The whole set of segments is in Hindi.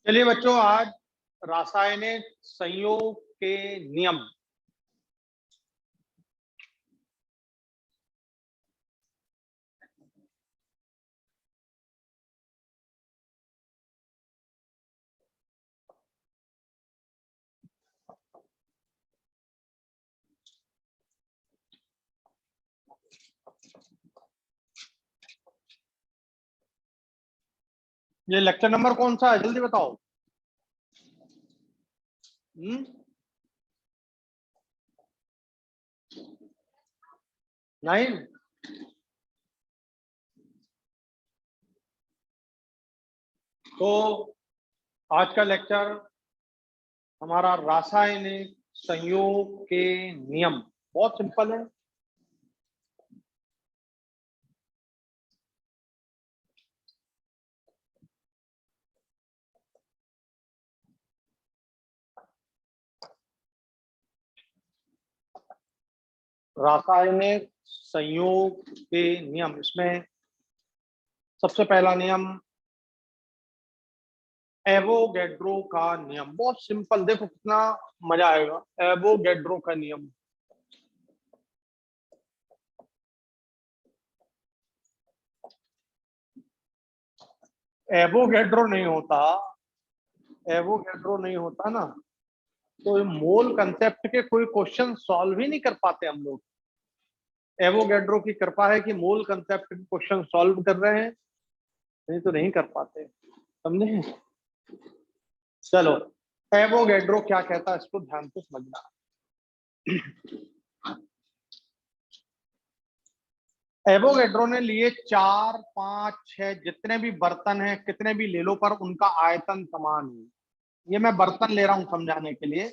चलिए बच्चों, आज रासायनिक संयोग के नियम। ये लेक्चर नंबर कौन सा है, जल्दी बताओ। 9। तो आज का लेक्चर हमारा रासायनिक संयोग के नियम बहुत सिंपल है। रासायनिक संयोग के नियम, इसमें सबसे पहला नियम एवोगैड्रो का नियम। बहुत सिंपल, देखो कितना मजा आएगा। एवोगैड्रो का नियम, एवोगैड्रो नहीं होता ना तो मोल कंसेप्ट के कोई क्वेश्चन सॉल्व ही नहीं कर पाते हम लोग। एवोगैड्रो की कृपा है कि मोल कंसेप्ट के क्वेश्चन सॉल्व कर रहे हैं, नहीं तो नहीं कर पाते, समझे। चलो, एवोगैड्रो क्या कहता है इसको ध्यान से समझना। एवोगैड्रो ने लिए 4, 5, 6 जितने भी बर्तन हैं, कितने भी ले लो, पर उनका आयतन समान है। ये मैं बर्तन ले रहा हूं समझाने के लिए।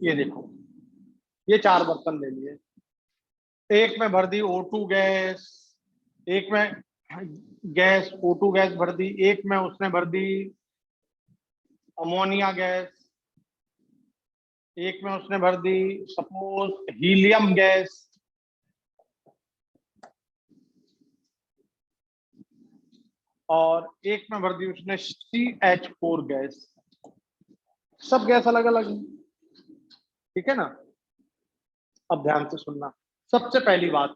ये देखो, ये 4 बर्तन ले लिए। एक में भर दी O2 गैस, एक में गैस O2 गैस भर दी, एक में उसने भर दी अमोनिया गैस, एक में उसने भर दी सपोज हीलियम गैस, और एक में भर दी उसने CH4 गैस। सब गैस अलग अलग है, ठीक है ना। अब ध्यान से सुनना। सबसे पहली बात,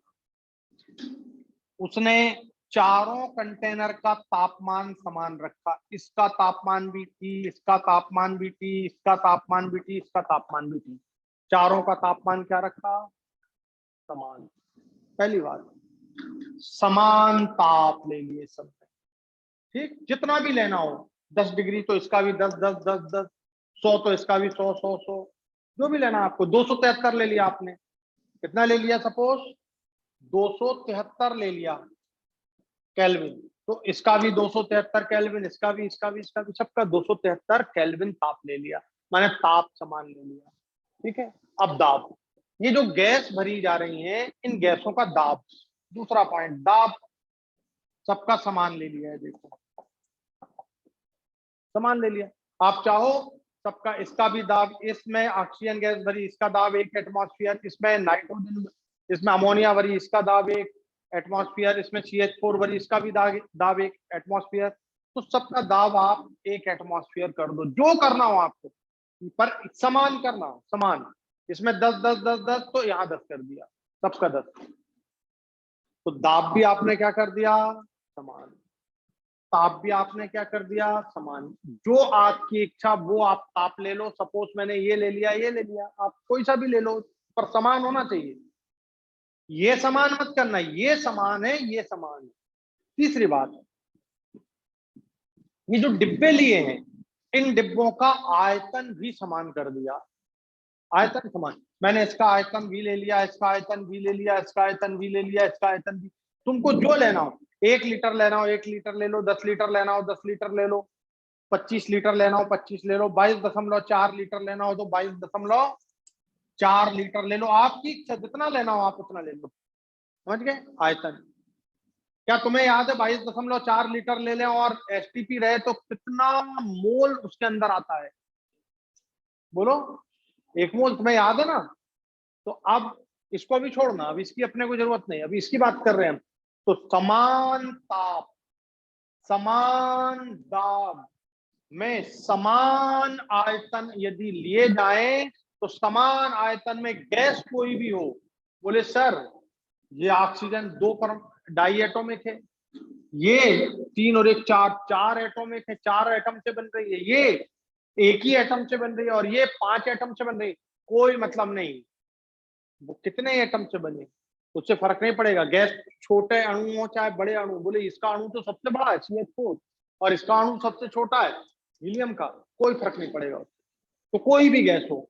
उसने चारों कंटेनर का तापमान समान रखा। इसका तापमान भी T, इसका तापमान भी T, इसका तापमान भी T, इसका तापमान भी T। चारों का तापमान क्या रखा? समान। पहली बात, समान ताप ले लिए सब, ठीक। जितना भी लेना हो, 10 डिग्री तो इसका भी 10, 10, 10, 10, 100 तो इसका भी 100, 100, 100, जो भी लेना आपको। 273 ले लिया आपने। कितना ले लिया? सपोज 273 ले लिया केल्विन, तो इसका भी 273 केल्विन, इसका भी, सबका 273 केल्विन ताप ले लिया, माने ताप समान ले लिया, ठीक है। अब दाब, ये जो गैस भरी जा रही है, इन गैसों का दाब, दूसरा पॉइंट, दाब सबका समान ले लिया है। देखो, समान ले लिया। आप चाहो सबका, इसका भी दाब, इसमें ऑक्सीजन गैस भरी, इसका दाब 1 एटमॉस्फेयर, इसमें नाइट्रोजन, इसमें अमोनिया भरी, इसका दाब 1 एटमॉस्फेयर, इसमें CH4 भरी, इसका भी दाब 1 एटमॉस्फेयर। तो सबका दाब आप 1 एटमॉस्फेयर कर दो, जो करना हो आपको, पर समान करना हो, समान। इसमें 10, 10, 10, 10, तो यहाँ 10 कर दिया, सबका 10। तो दाब भी आपने क्या कर दिया? समान। ताप भी आपने क्या कर दिया? समान। जो आपकी इच्छा वो आप ताप ले लो। सपोज मैंने ये ले लिया, ये ले लिया, आप कोई सा भी ले लो, पर समान होना चाहिए। ये समान मत करना, ये समान है, ये समान है। तीसरी बात, ये जो डिब्बे लिए हैं, इन डिब्बों का आयतन भी समान कर दिया। आयतन समान, मैंने इसका आयतन भी ले लिया, इसका आयतन भी ले लिया, इसका आयतन भी ले लिया, इसका आयतन भी। तुमको जो लेना हो, 1 लीटर लेना हो 1 लीटर ले लो, 10 लीटर लेना हो 10 लीटर ले लो, 25 लीटर लेना हो 25 ले लो, 22.4 लीटर लेना हो तो 22.4 लीटर ले लो। आपकी इच्छा, जितना लेना हो आप उतना ले लो, समझ गए। आयतन, क्या तुम्हें याद है 22.4 लीटर ले लें और STP रहे तो कितना मोल उसके अंदर आता है? बोलो, 1 मोल तुम्हें याद है ना। तो अब इसको अभी छोड़ना, अब इसकी अपने को जरूरत नहीं, अभी इसकी बात कर रहे हैं हम। तो समान ताप, समान दाब में समान आयतन यदि लिए जाएं तो समान आयतन में गैस कोई भी हो। बोले सर ये ऑक्सीजन 2 डाई एटॉमिक है, ये 3 और 1 4, 4 एटॉमिक है, 4 एटम से बन रही है, ये एक ही एटम से बन रही है और ये 5 एटम से बन रही है, कोई मतलब नहीं वो कितने एटम से बने, उससे फर्क नहीं पड़ेगा। गैस छोटे अणु हो चाहे बड़े अणु, बोले इसका अणु तो सबसे बड़ा है CH4 और इसका अणु सबसे छोटा है हीलियम का, कोई फर्क नहीं पड़ेगा। तो कोई भी गैस हो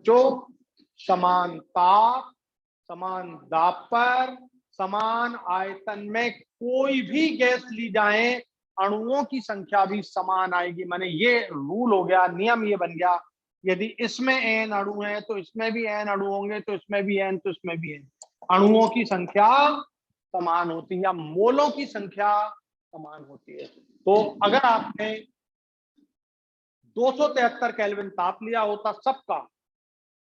जो समान ताप, समान दाब पर, समान आयतन में कोई भी गैस ली जाए, अणुओं की संख्या भी समान आएगी। माने ये रूल हो गया, नियम ये बन गया, यदि इसमें n अणु है तो इसमें भी n अणु होंगे, तो इसमें भी n, तो इसमें भी n, अणुओं की संख्या समान होती है या मोलों की संख्या समान होती है। तो अगर आपने 273 केल्विन ताप लिया होता सबका,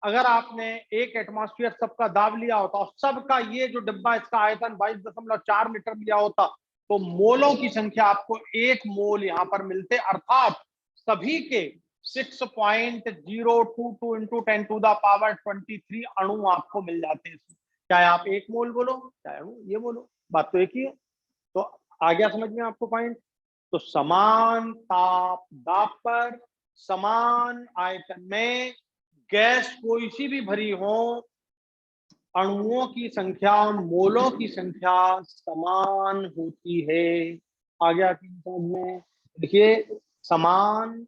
अगर आपने 1 एटमॉस्फेयर सबका दाब लिया होता और सबका ये जो डिब्बा इसका आयतन 22.4 लीटर लिया होता, तो मोलों की संख्या आपको 1 मोल यहां पर मिलते, अर्थात सभी के 6.022 इंटू 10⁻23 अणु आपको मिल जाते हैं। चाहे आप 1 मोल बोलो चाहे ये बोलो, बात तो एक ही है। तो आ गया समझ में आपको पॉइंट। तो समान ताप दाब पर समान आयतन में गैस कोई सी भी भरी हो, अणुओं की संख्या मोलों की संख्या समान होती है। आ गया कि समझ में। देखिए समान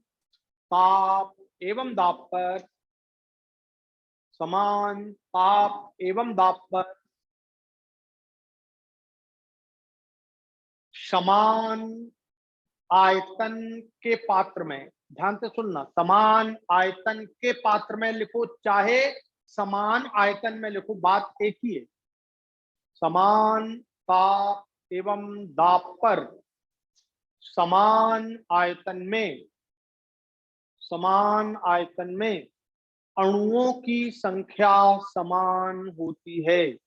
ताप एवं दाब पर, समान ताप एवं दाब पर समान आयतन के पात्र में, ध्यान से सुनना, समान आयतन के पात्र में लिखो चाहे समान आयतन में लिखो, बात एक ही है। समान ताप एवं दाब पर समान आयतन में, समान आयतन में अणुओं की संख्या समान होती है।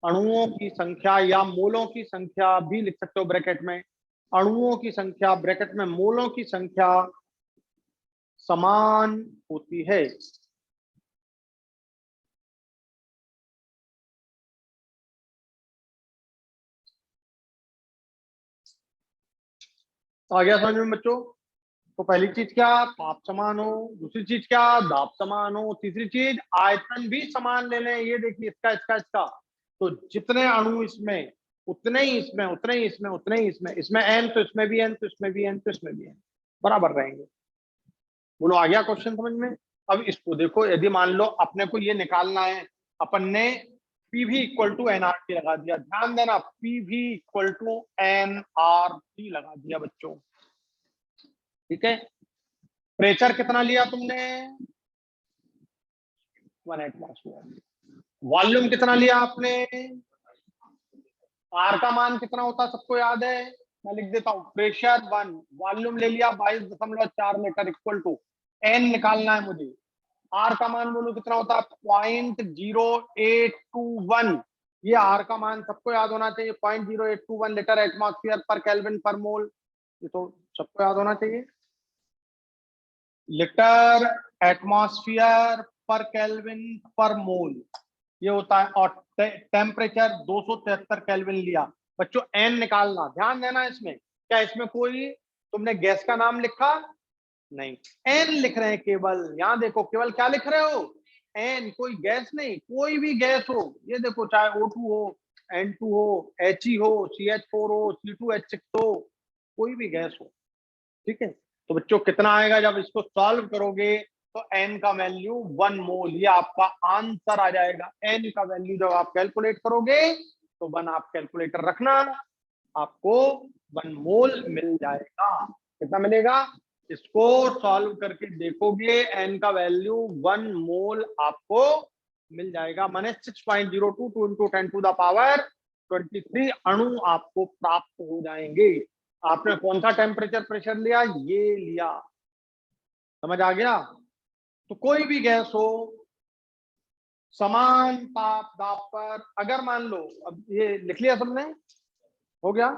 अणुओं की संख्या या मोलों की संख्या भी लिख सकते हो ब्रैकेट में, अणुओं की संख्या ब्रैकेट में मोलों की संख्या समान होती है। आ गया समझ में बच्चों। तो पहली चीज क्या, ताप समान हो, दूसरी चीज क्या, दाब समान हो, तीसरी चीज आयतन भी समान ले लें। ये देखिए इसका इसका इसका, तो जितने अणु इसमें उतने ही इसमें, उतने ही इसमें, उतने ही इसमें, इसमें n तो इसमें भी n, तो इसमें भी n, तो इसमें भी n, बराबर रहेंगे। बोलो आ गया क्वेश्चन समझ में। अब इसको देखो, यदि मान लो अपने को ये निकालना है, अपन ने PV इक्वल टू nRT लगा दिया, ध्यान देना PV इक्वल टू nRT लगा दिया बच्चों, ठीक है। प्रेशर कितना लिया तुमने, 1 एटमॉस्फेयर। वॉल्यूम कितना लिया आपने, आर का मान कितना होता है सबको याद है, मैं लिख देता हूं, प्रेशर 1, वॉल्यूम ले लिया 22.4 लीटर इक्वल टू एन निकालना है मुझे, आर का मान बोलो कितना होता है 0.0821, ये आर का मान सबको याद होना चाहिए, 0.0821 लीटर एटमॉस्फेयर पर केल्विन पर मोल, ये तो सबको याद होना चाहिए। लीटर एटमॉस्फेयर पर केल्विन पर मोल ये होता है, और टेम्परेचर 273 केल्विन लिया। बच्चों एन निकालना, ध्यान देना इसमें, क्या इसमें कोई तुमने गैस का नाम लिखा, नहीं, एन लिख रहे हैं केवल। यहां देखो केवल क्या लिख रहे हो, एन, कोई गैस नहीं, कोई भी गैस हो, ये देखो चाहे O2 हो, N2 हो, He हो, CH4 हो, C2H6 हो, कोई भी गैस हो, ठीक है। तो बच्चों कितना आएगा जब इसको सॉल्व करोगे, तो n का वैल्यू 1 मोल, ये आपका आंसर आ जाएगा। n का वैल्यू जब आप कैलकुलेट करोगे तो 1 आप कैलकुलेटर रखना, आपको 1 मोल मिल जाएगा। कितना मिलेगा, इसको सॉल्व करके देखोगे n का वैल्यू 1 मोल आपको मिल जाएगा, माने 6.022 इंटू 10⁻23 अणु आपको प्राप्त हो जाएंगे। आपने कौन सा टेम्परेचर प्रेशर लिया, ये लिया, समझ आ गया। तो कोई भी गैस हो समान ताप दाब पर, अगर मान लो, अब ये लिख लिया सबने, हो गया,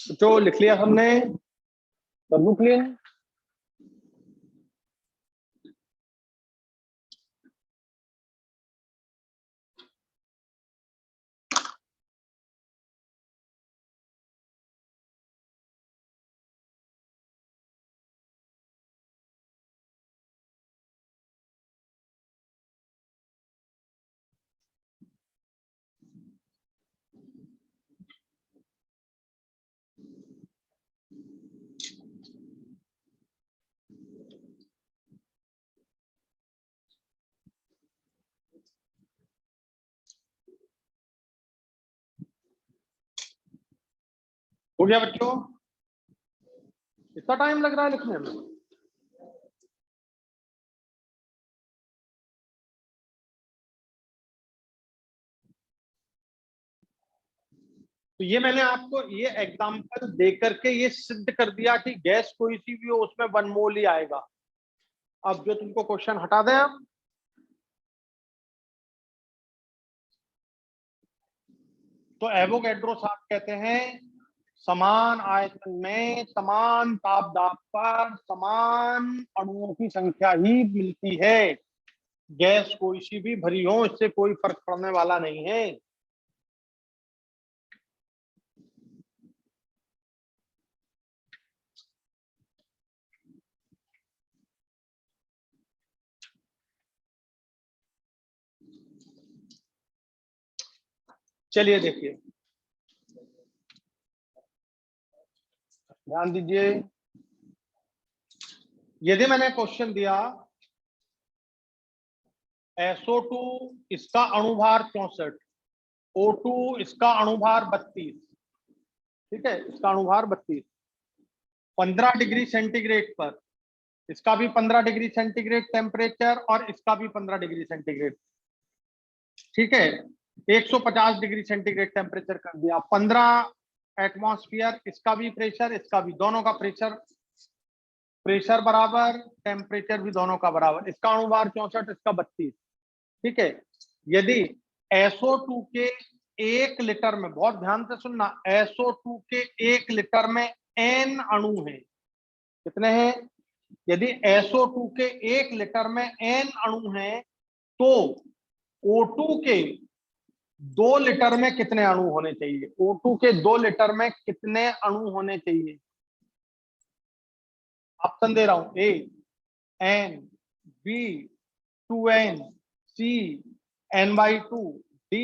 तो लिख लिया हमने, कर दूं क्लीन? हो गया बच्चों? इतना टाइम लग रहा है लिखने में? तो ये मैंने आपको ये एग्जांपल दे करके ये सिद्ध कर दिया कि गैस कोई सी भी हो उसमें 1 मोल ही आएगा। अब जो तुमको क्वेश्चन हटा दें अब, तो एवोगैड्रो साहब कहते हैं समान आयतन में समान ताप दाब पर समान अणुओं की संख्या ही मिलती है। गैस कोई सी भी भरी हो इससे कोई फर्क पड़ने वाला नहीं है। चलिए देखिए, ध्यान दीजिए। यदि मैंने क्वेश्चन दिया SO2 इसका अणुभार 64, O2 इसका अणुभार 32, ठीक है, इसका अणुभार 32, 15 डिग्री सेंटीग्रेड पर, इसका भी 15 डिग्री सेंटीग्रेड टेम्परेचर और इसका भी 15 डिग्री सेंटीग्रेड, ठीक है, 150 डिग्री सेंटीग्रेड टेम्परेचर कर दिया। 15 एटमॉस्फेयर, इसका भी प्रेशर इसका भी, दोनों का प्रेशर, प्रेशर बराबर, टेम्परेचर भी दोनों का बराबर। इसका अणुभार 64, इसका 32, ठीक है। यदि SO2 के 1 लीटर में, बहुत ध्यान से सुनना, SO2 के 1 लीटर में N अणु है। कितने हैं? यदि SO2 के 1 लीटर में N अणु है तो O2 के 2 लीटर में कितने अणु होने चाहिए? O2 के 2 लीटर में कितने अणु होने चाहिए? ऑप्शन दे रहा हूं, A N, B 2N, C N/2, D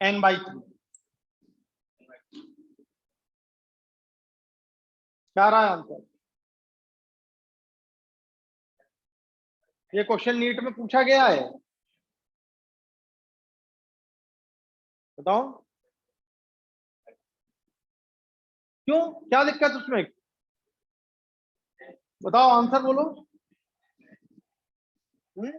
N/3। क्या रहा है आंसर? ये क्वेश्चन नीट में पूछा गया है, बताओ क्यों, क्या दिक्कत उसमें? बताओ, आंसर बोलो। हुँ?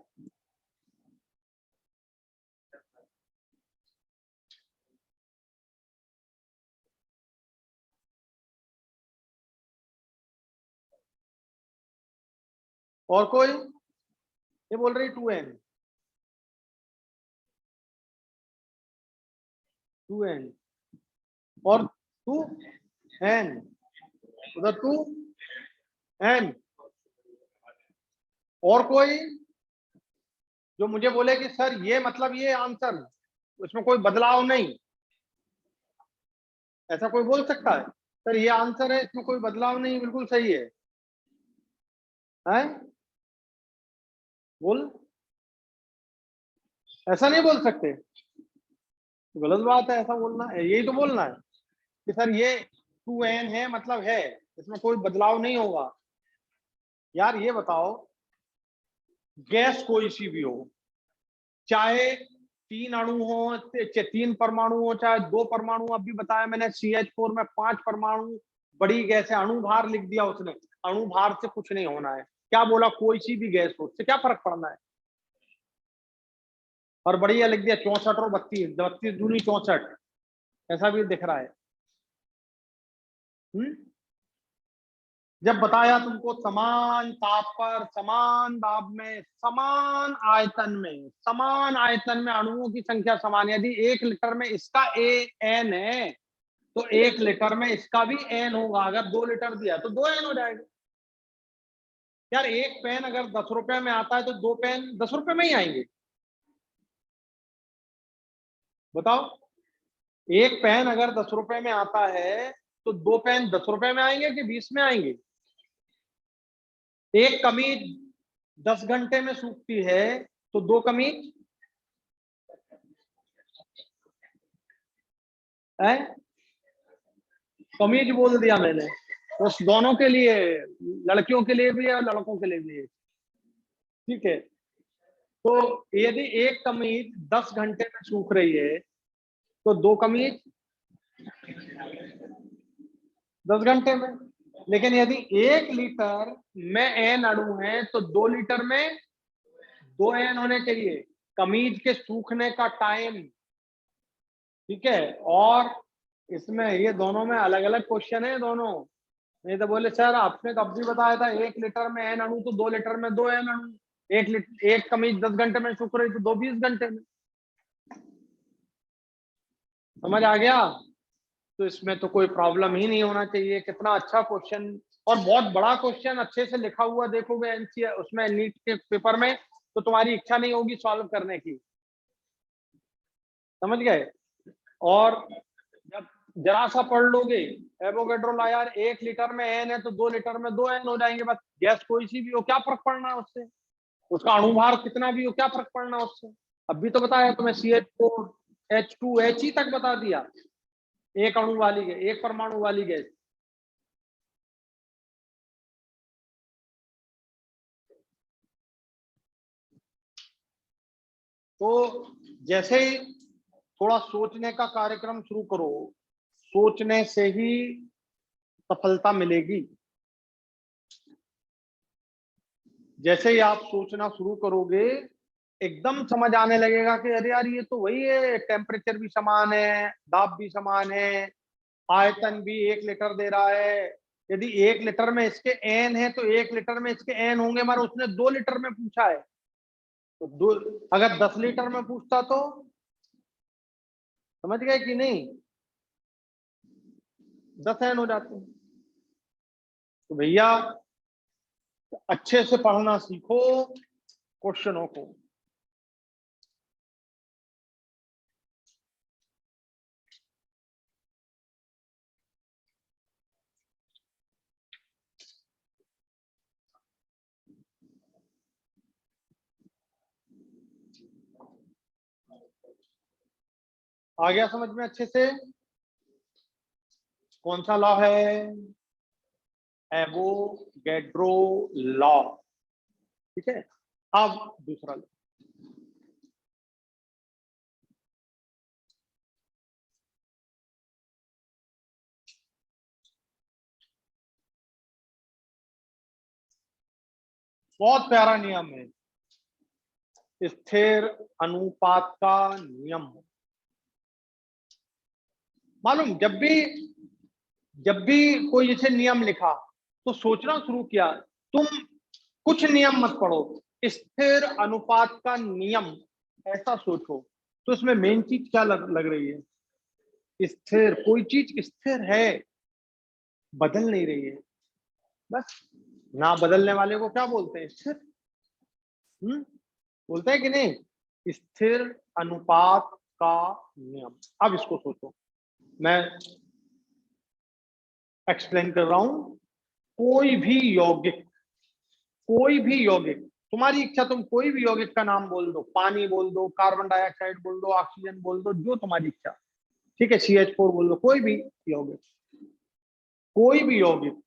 और कोई? ये बोल रही 2N, 2N और 2N, उधर 2N। और कोई जो मुझे बोले कि सर ये मतलब ये आंसर, उसमें कोई बदलाव नहीं, ऐसा कोई बोल सकता है? सर ये आंसर है, इसमें कोई बदलाव नहीं, बिल्कुल सही है, हैं? बोल, ऐसा नहीं बोल सकते, गलत बात है ऐसा बोलना। यही तो बोलना है कि सर ये 2N है मतलब है, इसमें कोई बदलाव नहीं होगा। यार ये बताओ, गैस कोई सी भी हो, चाहे 3 अणु हो, 3 परमाणु हो, चाहे 2 परमाणु, अभी बताया मैंने CH4 में 5 परमाणु, बड़ी गैस है, अणुभार लिख दिया उसने, अणुभार से कुछ नहीं होना है। क्या बोला? कोई सी भी गैस हो, उससे क्या फर्क पड़ना है? और बढ़िया लिख दिया 64 और 32, 32 दूनी 64, ऐसा भी दिख रहा है। जब बताया तुमको समान ताप पर समान दाब में समान आयतन में अणुओं की संख्या समान, यदि 1 लीटर में इसका AN है तो 1 लीटर में इसका भी n होगा। अगर 2 लीटर दिया तो 2n हो जाएगा। यार एक पेन अगर 10 रुपए में आता है तो 2 पेन 10 रुपए में ही आएंगे। बताओ, एक पेन अगर 10 रुपए में आता है तो 2 पेन 10 रुपए में आएंगे कि 20 में आएंगे? एक कमीज 10 घंटे में सूखती है तो 2 कमीज है। कमीज बोल दिया मैंने, उस दोनों के लिए, लड़कियों के लिए भी है और लड़कों के लिए भी है। ठीक है, तो यदि एक कमीज 10 घंटे में सूख रही है तो 2 कमीज 10 घंटे में। लेकिन यदि 1 लीटर में n अणु है तो 2 लीटर में 2n होने चाहिए, कमीज के सूखने का टाइम। ठीक है, और इसमें ये दोनों में अलग अलग क्वेश्चन है दोनों। नहीं तो बोले सर आपने तब भी बताया था 1 लीटर में n अणु तो 2 लीटर में 2n अणु। एक कमीज 10 घंटे में सूख रही तो 2 20 घंटे में। समझ आ गया? तो इसमें तो कोई प्रॉब्लम ही नहीं होना चाहिए। कितना अच्छा क्वेश्चन, और बहुत बड़ा क्वेश्चन, अच्छे से लिखा हुआ देखोगे एनसीआर उसमें नीट के पेपर में, तो तुम्हारी इच्छा नहीं होगी सॉल्व करने की। समझ गए? और जब जरा सा पढ़ लोगे, एवोगैड्रो लॉ, यार 1 लीटर में n है तो 2 लीटर में 2n हो जाएंगे। बस गैस कोई सी भी हो, क्या फर्क पड़ना है उससे? उसका अणुभार कितना भी हो, क्या फर्क पड़ना है उससे? अभी तो बताया तुम्हें CH4 H2H तक बता दिया, एक अणु वाली गैस, एक परमाणु वाली गैस। तो जैसे ही थोड़ा सोचने का कार्यक्रम शुरू करो, सोचने से ही सफलता मिलेगी। जैसे ही आप सोचना शुरू करोगे, एकदम समझ आने लगेगा कि अरे यार ये तो वही है, टेम्परेचर भी समान है, दाब भी समान है, आयतन भी 1 लीटर दे रहा है। यदि 1 लीटर में इसके एन है तो 1 लीटर में इसके एन होंगे, मगर उसने 2 लीटर में पूछा है तो दो, अगर 10 लीटर में पूछता तो, समझ गए कि नहीं, 10 एन हो जाते हैं। तो भैया अच्छे से पढ़ना सीखो क्वेश्चनों को। आ गया समझ में अच्छे से? कौन सा लॉ है? Avogadro law. ठीक है, अब दूसरा लॉ। बहुत प्यारा नियम है, स्थिर अनुपात का नियम। मालूम, जब भी कोई जैसे नियम लिखा तो सोचना शुरू किया, तुम कुछ नियम मत पढ़ो, स्थिर अनुपात का नियम ऐसा सोचो। तो इसमें मेन चीज क्या लग रही है? स्थिर, कोई चीज स्थिर है, बदल नहीं रही है, बस। ना बदलने वाले को क्या बोलते हैं? स्थिर। बोलते हैं कि नहीं? स्थिर अनुपात का नियम। अब इसको सोचो, मैं एक्सप्लेन कर रहा हूं। कोई भी यौगिक, कोई भी यौगिक, तुम्हारी इच्छा, तुम कोई भी यौगिक का नाम बोल दो, पानी बोल दो, कार्बन डाइऑक्साइड बोल दो, ऑक्सीजन बोल दो, जो तुम्हारी इच्छा। ठीक है, CH4 बोल दो, कोई भी यौगिक, कोई भी यौगिक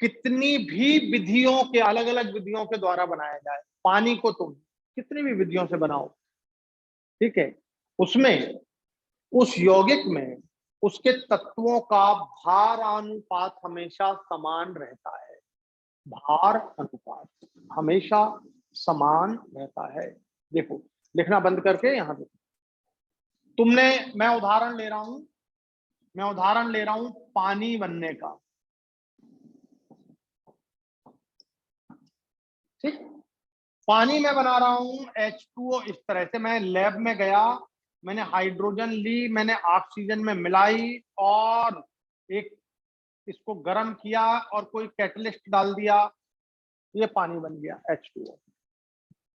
कितनी भी विधियों के, अलग अलग विधियों के द्वारा बनाया जाए, पानी को तुम कितनी भी विधियों से बनाओ, ठीक है, उसमें, उस यौगिक में उसके तत्वों का भार अनुपात हमेशा समान रहता है। भार अनुपात हमेशा समान रहता है। देखो, लिखना बंद करके यहां देखो, तुमने, मैं उदाहरण ले रहा हूं, पानी बनने का। ठीक, पानी में बना रहा हूं H2O। इस तरह से मैं लैब में गया, मैंने हाइड्रोजन ली, मैंने ऑक्सीजन में मिलाई और एक इसको गर्म किया और कोई कैटलिस्ट डाल दिया, ये पानी बन गया H2O।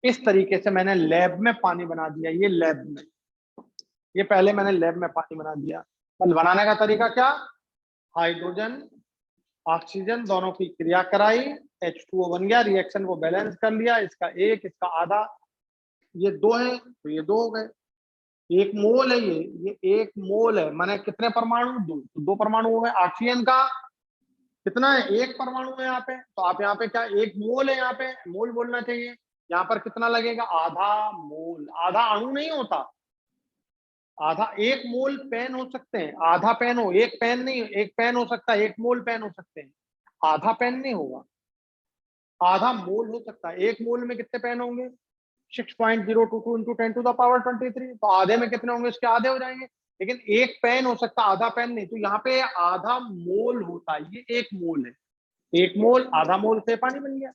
इस तरीके से मैंने लैब में पानी बना दिया। ये लैब में, ये पहले मैंने लैब में पानी बना दिया। कल बनाने का तरीका क्या, हाइड्रोजन ऑक्सीजन दोनों की क्रिया कराई, H2O बन गया, रिएक्शन को बैलेंस कर लिया, इसका एक, इसका आधा, ये दो है तो ये दो हो गए। एक मोल है ये एक मोल है, माने कितने परमाणु, दो, तो दो परमाणु हो गए। ऑक्सीजन का कितना है, एक परमाणु है यहाँ पे, तो आप यहाँ पे क्या, एक मोल है, यहाँ पे मोल बोलना चाहिए। यहाँ पर कितना लगेगा, आधा मोल। आधा अणु नहीं होता, आधा, एक मोल पेन हो सकते हैं, आधा पेन हो, एक पेन नहीं, एक पेन हो सकता है, एक मोल पेन हो सकते हैं, आधा पेन नहीं होगा, आधा मोल हो सकता है। एक मोल में कितने पेन होंगे, 6.022 इंटू 10⁻23, तो आधे में कितने होंगे, इसके आधे हो जाएंगे। लेकिन एक पेन हो सकता है, आधा पेन नहीं। तो यहाँ पे आधा मोल होता है, ये एक मोल है, एक मोल आधा मोल से पानी बन गया।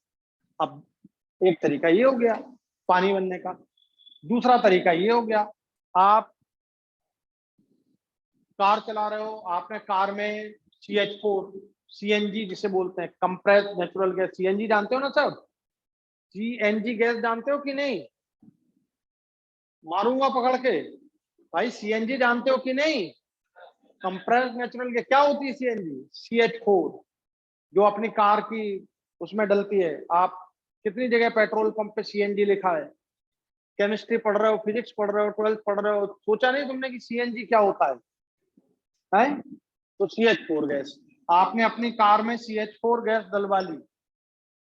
अब एक तरीका ये हो गया पानी बनने का। दूसरा तरीका ये हो गया, आप कार चला रहे हो, आपने कार में CH4 CNG जिसे बोलते हैं, कंप्रेस नेचुरल गैस, CNG जानते हो ना सब, CNG गैस जानते हो कि नहीं, मारूंगा पकड़ के भाई, CNG जानते हो कि नहीं, कंप्रेस नेचुरल गैस। क्या होती है CNG, CH4, जो अपनी कार की उसमें डलती है। आप कितनी जगह पेट्रोल पंप पे CNG लिखा है, केमिस्ट्री पढ़ रहे हो, फिजिक्स पढ़ रहे हो, 12th पढ़ रहे हो, सोचा नहीं तुमने कि CNG क्या होता है? तो CH4 गैस, आपने अपनी कार में CH4 गैस डलवा ली,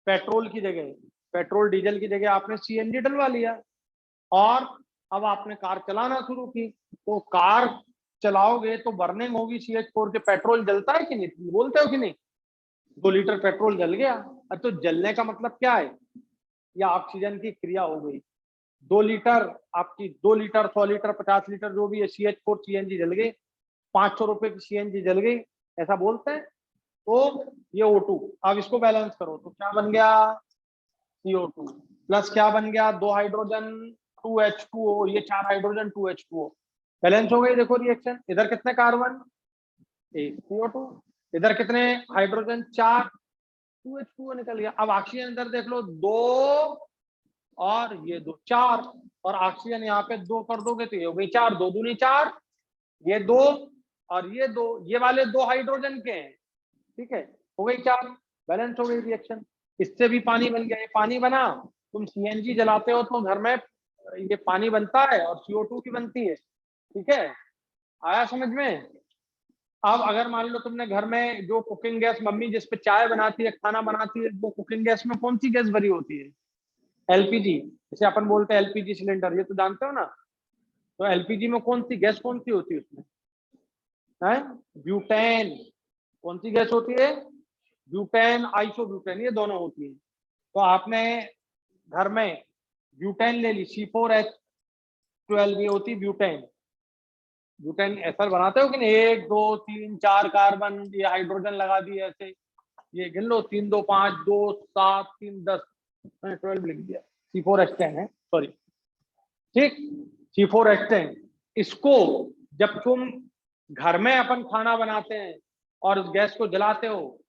पेट्रोल की जगह, पेट्रोल डीजल की जगह आपने CNG डलवा लिया, और अब आपने कार चलाना शुरू की। तो कार चलाओगे तो बर्निंग होगी CH4 के, पेट्रोल जलता है कि नहीं, बोलते हो कि नहीं, 2 लीटर पेट्रोल जल गया। अब तो जलने का मतलब क्या है, या ऑक्सीजन की क्रिया हो गई। 2 लीटर आपकी, 2 लीटर 100 लीटर 50 लीटर जो भी है, CH4 CNG जल गई, 500 रुपए की CNG जल गई, ऐसा बोलते हैं। तो ये O2, अब इसको बैलेंस करो तो क्या बन गया, CO2 प्लस क्या बन गया, 2 हाइड्रोजन 2H2O, ये 4 हाइड्रोजन 2H2O, बैलेंस हो गई। देखो रिएक्शन, इधर कितने कार्बन, एक CO2, इधर कितने हाइड्रोजन, 4, 2H2O निकल गया। अब ऑक्सीजन इधर देख लो, 2 और ये 2, 4, और ऑक्सीजन यहाँ पे 2 कर दोगे तो ये हो गई 4, 2 दूनी 4, ये 2 और ये 2, ये वाले 2 हाइड्रोजन के हैं, ठीक है, हो गई 4, बैलेंस हो गई रिएक्शन। इससे भी पानी बन गया, ये पानी बना। तुम CNG जलाते हो तो घर में ये पानी बनता है और CO2 की बनती है, ठीक है, आया समझ में। अब अगर मान लो तुमने घर में जो कुकिंग गैस, मम्मी जिस पे चाय बनाती है, खाना बनाती है, वो कुकिंग गैस में कौन सी गैस भरी होती है, LPG, जिसे अपन बोलते हैं LPG सिलेंडर, ये तो जानते हो ना। तो LPG में कौन सी गैस, कौन सी होती है उसमें, है ब्यूटेन। कौन सी गैस होती है, ब्यूटेन, आइसोब्यूटेन, ये दोनों होती है। तो आपने घर में ब्यूटेन ले ली, C4H12, ये होती ब्यूटेन। ब्यूटेन एस्टर बनाते हो कि नहीं, 1 2 3 4 कार्बन, ये हाइड्रोजन लगा दिए ऐसे, ये गिन लो, 3 2 5 2 7 3 10, मैंने 12 लिख दिया, C4H10 है, सॉरी, ठीक, C4H10। इसको जब तुम घर में अपन खाना बनाते हैं और उस गैस को जलाते हो,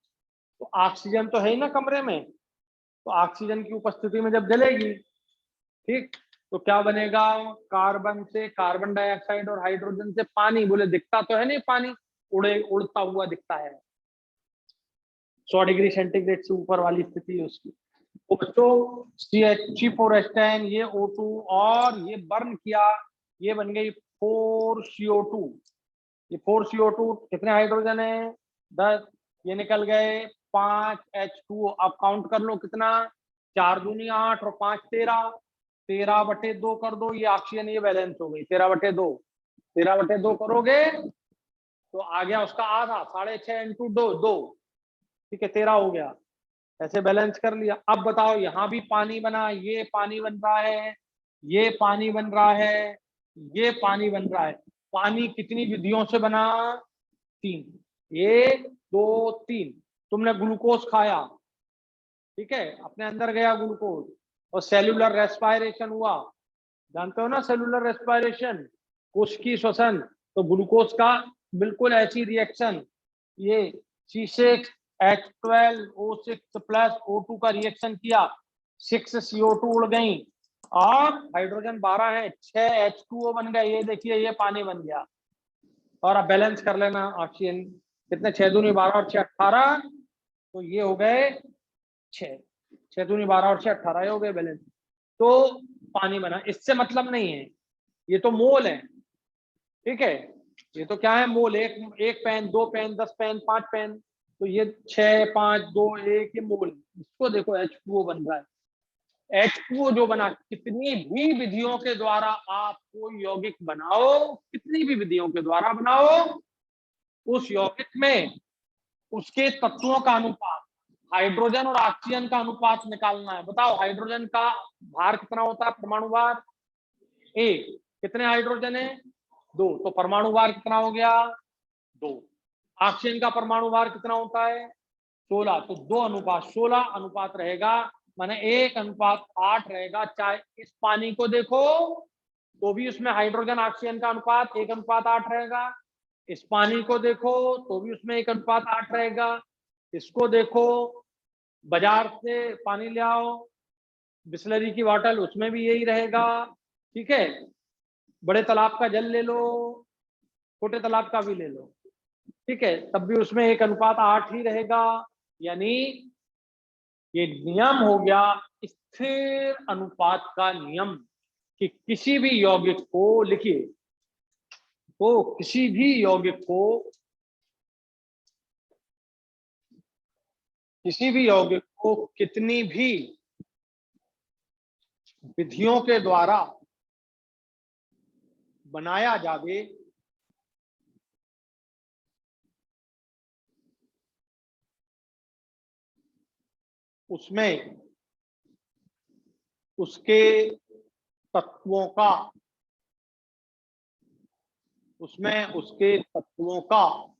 तो ऑक्सीजन तो है ही ना कमरे में, तो ऑक्सीजन की उपस्थिति में जब जलेगी, ठीक, तो क्या बनेगा, कार्बन से कार्बन डाइऑक्साइड और हाइड्रोजन से पानी, बोले दिखता तो है नहीं पानी, उड़ता हुआ दिखता है, 100 डिग्री सेंटीग्रेड से ऊपर वाली स्थिति है उसकी। तो बच्चों C4H10, ये O2, और ये बर्न किया, ये बन गई 4CO2। ये 4CO2 कितने हाइड्रोजन है, 10, ये निकल गए 5H2O। अब काउंट कर लो कितना, 4 दूनी 8 और 5 13, 13/2 कर दो, ये ऑक्सीजन, ये बैलेंस हो गई 13/2, 13/2 करोगे तो आ गया उसका आधा, 6.5 इंटू 2 2, ठीक है, 13 हो गया, ऐसे बैलेंस कर लिया। अब बताओ, यहाँ भी पानी बना, ये पानी बन रहा है, ये पानी बन रहा है, ये पानी बन रहा है। पानी कितनी विधियों से बना, 3, 1 2 3। तुमने ग्लूकोज खाया, ठीक है, अपने अंदर गया ग्लूकोज, और सेल्यूलर रेस्पायरेशन हुआ, जानते हो ना सेल्यूलर रेस्पायरेशन, कोश की श्वसन, तो ग्लूकोज का बिल्कुल ऐसी रिएक्शन, ये C6H12O6 प्लस O2 का रिएक्शन किया, 6 CO2 उड़ गई और हाइड्रोजन 12 है, 6 H2O बन गए। ये देखिए ये पानी बन गया। और अब बैलेंस कर लेना ऑक्सीजन, कितने 6 दूनी 12 और 6 18, तो ये हो गए 6, 6 दूनी 12 और 6 18 हो गए बैलेंस। तो पानी बना। इससे मतलब नहीं है, ये तो मोल है, ठीक है। ये तो क्या है, मोल। एक पेन, 2 पेन, 10 पेन, 5 पेन, तो ये 6 5 2 1, ये मोल। इसको देखो H2O बन रहा है। H2O जो बना, कितनी भी विधियों के द्वारा आप कोई यौगिक बनाओ, कितनी भी विधियों के द्वारा बनाओ, उस यौगिक में उसके तत्वों का अनुपात, हाइड्रोजन और ऑक्सीजन का अनुपात निकालना है। बताओ हाइड्रोजन का भार कितना होता है, परमाणु भार 1, कितने हाइड्रोजन है 2, तो परमाणु भार कितना हो गया 2। ऑक्सीजन का परमाणु भार कितना होता है 16, तो 2:16 अनुपात रहेगा, माने 1:8 रहेगा। चाहे इस पानी को देखो तो भी उसमें हाइड्रोजन ऑक्सीजन का अनुपात 1:8 रहेगा, इस पानी को देखो तो भी उसमें 1:8 रहेगा, इसको देखो, बाजार से पानी ले आओ, बिस्लरी की बॉटल, उसमें भी यही रहेगा, ठीक है। बड़े तालाब का जल ले लो, छोटे तालाब का भी ले लो, ठीक है, तब भी उसमें 1:8 ही रहेगा। यानी ये नियम हो गया स्थिर अनुपात का नियम, कि किसी भी यौगिक को लिखिए, तो किसी भी यौगिक को, किसी भी यौगिक को कितनी भी विधियों के द्वारा बनाया जावे, उसमें उसके तत्वों का, उसमें उसके तत्वों का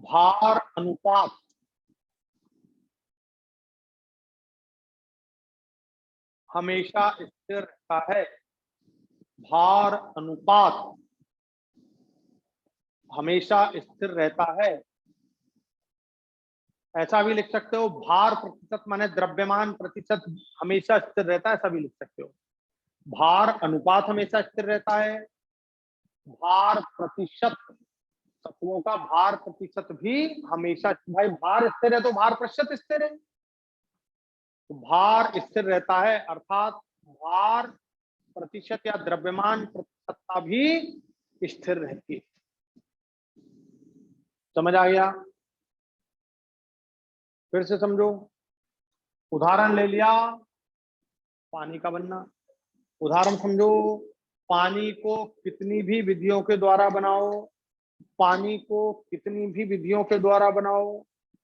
भार अनुपात हमेशा स्थिर रहता है। भार अनुपात हमेशा स्थिर रहता है। ऐसा भी लिख सकते हो, भार प्रतिशत माने द्रव्यमान प्रतिशत हमेशा स्थिर रहता है, ऐसा भी लिख सकते हो। भार अनुपात हमेशा स्थिर रहता है, भार प्रतिशत, तत्वों का भार प्रतिशत भी हमेशा, भाई भार स्थिर है तो भार प्रतिशत स्थिर है, तो भार स्थिर रहता है, अर्थात भार प्रतिशत या द्रव्यमान प्रतिशतता भी स्थिर रहती है। समझ आ गया? फिर से समझो। उदाहरण ले लिया पानी का बनना, उदाहरण समझो, पानी को कितनी भी विधियों के द्वारा बनाओ, पानी को कितनी भी विधियों के द्वारा बनाओ,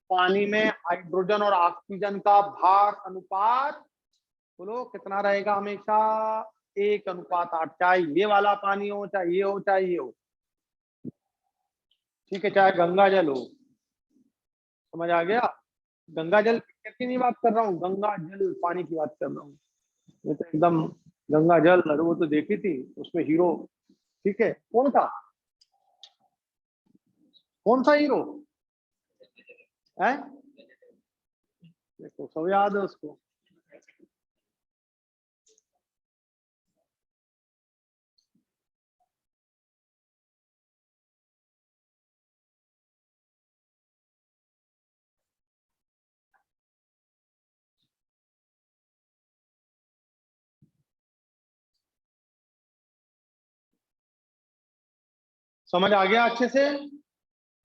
पानी में हाइड्रोजन और ऑक्सीजन का भार अनुपात बोलो कितना रहेगा हमेशा 1:8, चाहे ये वाला पानी हो, चाहे ये हो, चाहे ये हो, ठीक है, चाहे गंगा जल हो। समझ आ गया? गंगा जल की नहीं बात कर रहा हूँ, गंगा जल पानी की बात कर रहा हूँ। ये तो एकदम गंगा जल, अरे वो तो देखी थी, उसमें हीरो, ठीक है, कौन था, कौन सा हीरो है, देखो सब याद है उसको। समझ आ गया अच्छे से?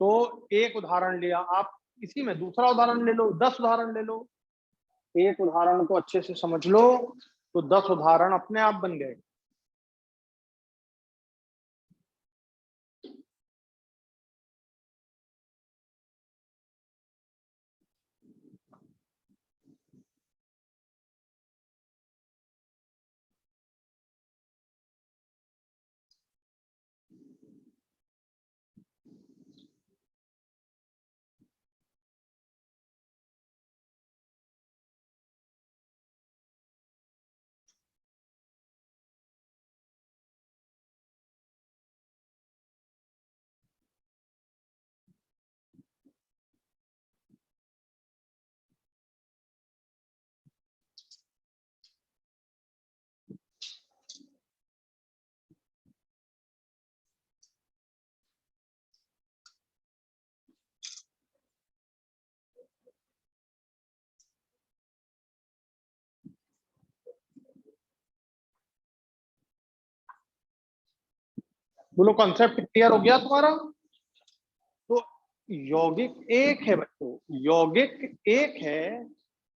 तो एक उदाहरण लिया आप, इसी में दूसरा उदाहरण ले लो, 10 उदाहरण ले लो। एक उदाहरण को अच्छे से समझ लो तो 10 उदाहरण अपने आप बन गए। बोलो कॉन्सेप्ट क्लियर हो गया तुम्हारा? तो यौगिक एक है बच्चों, यौगिक एक है,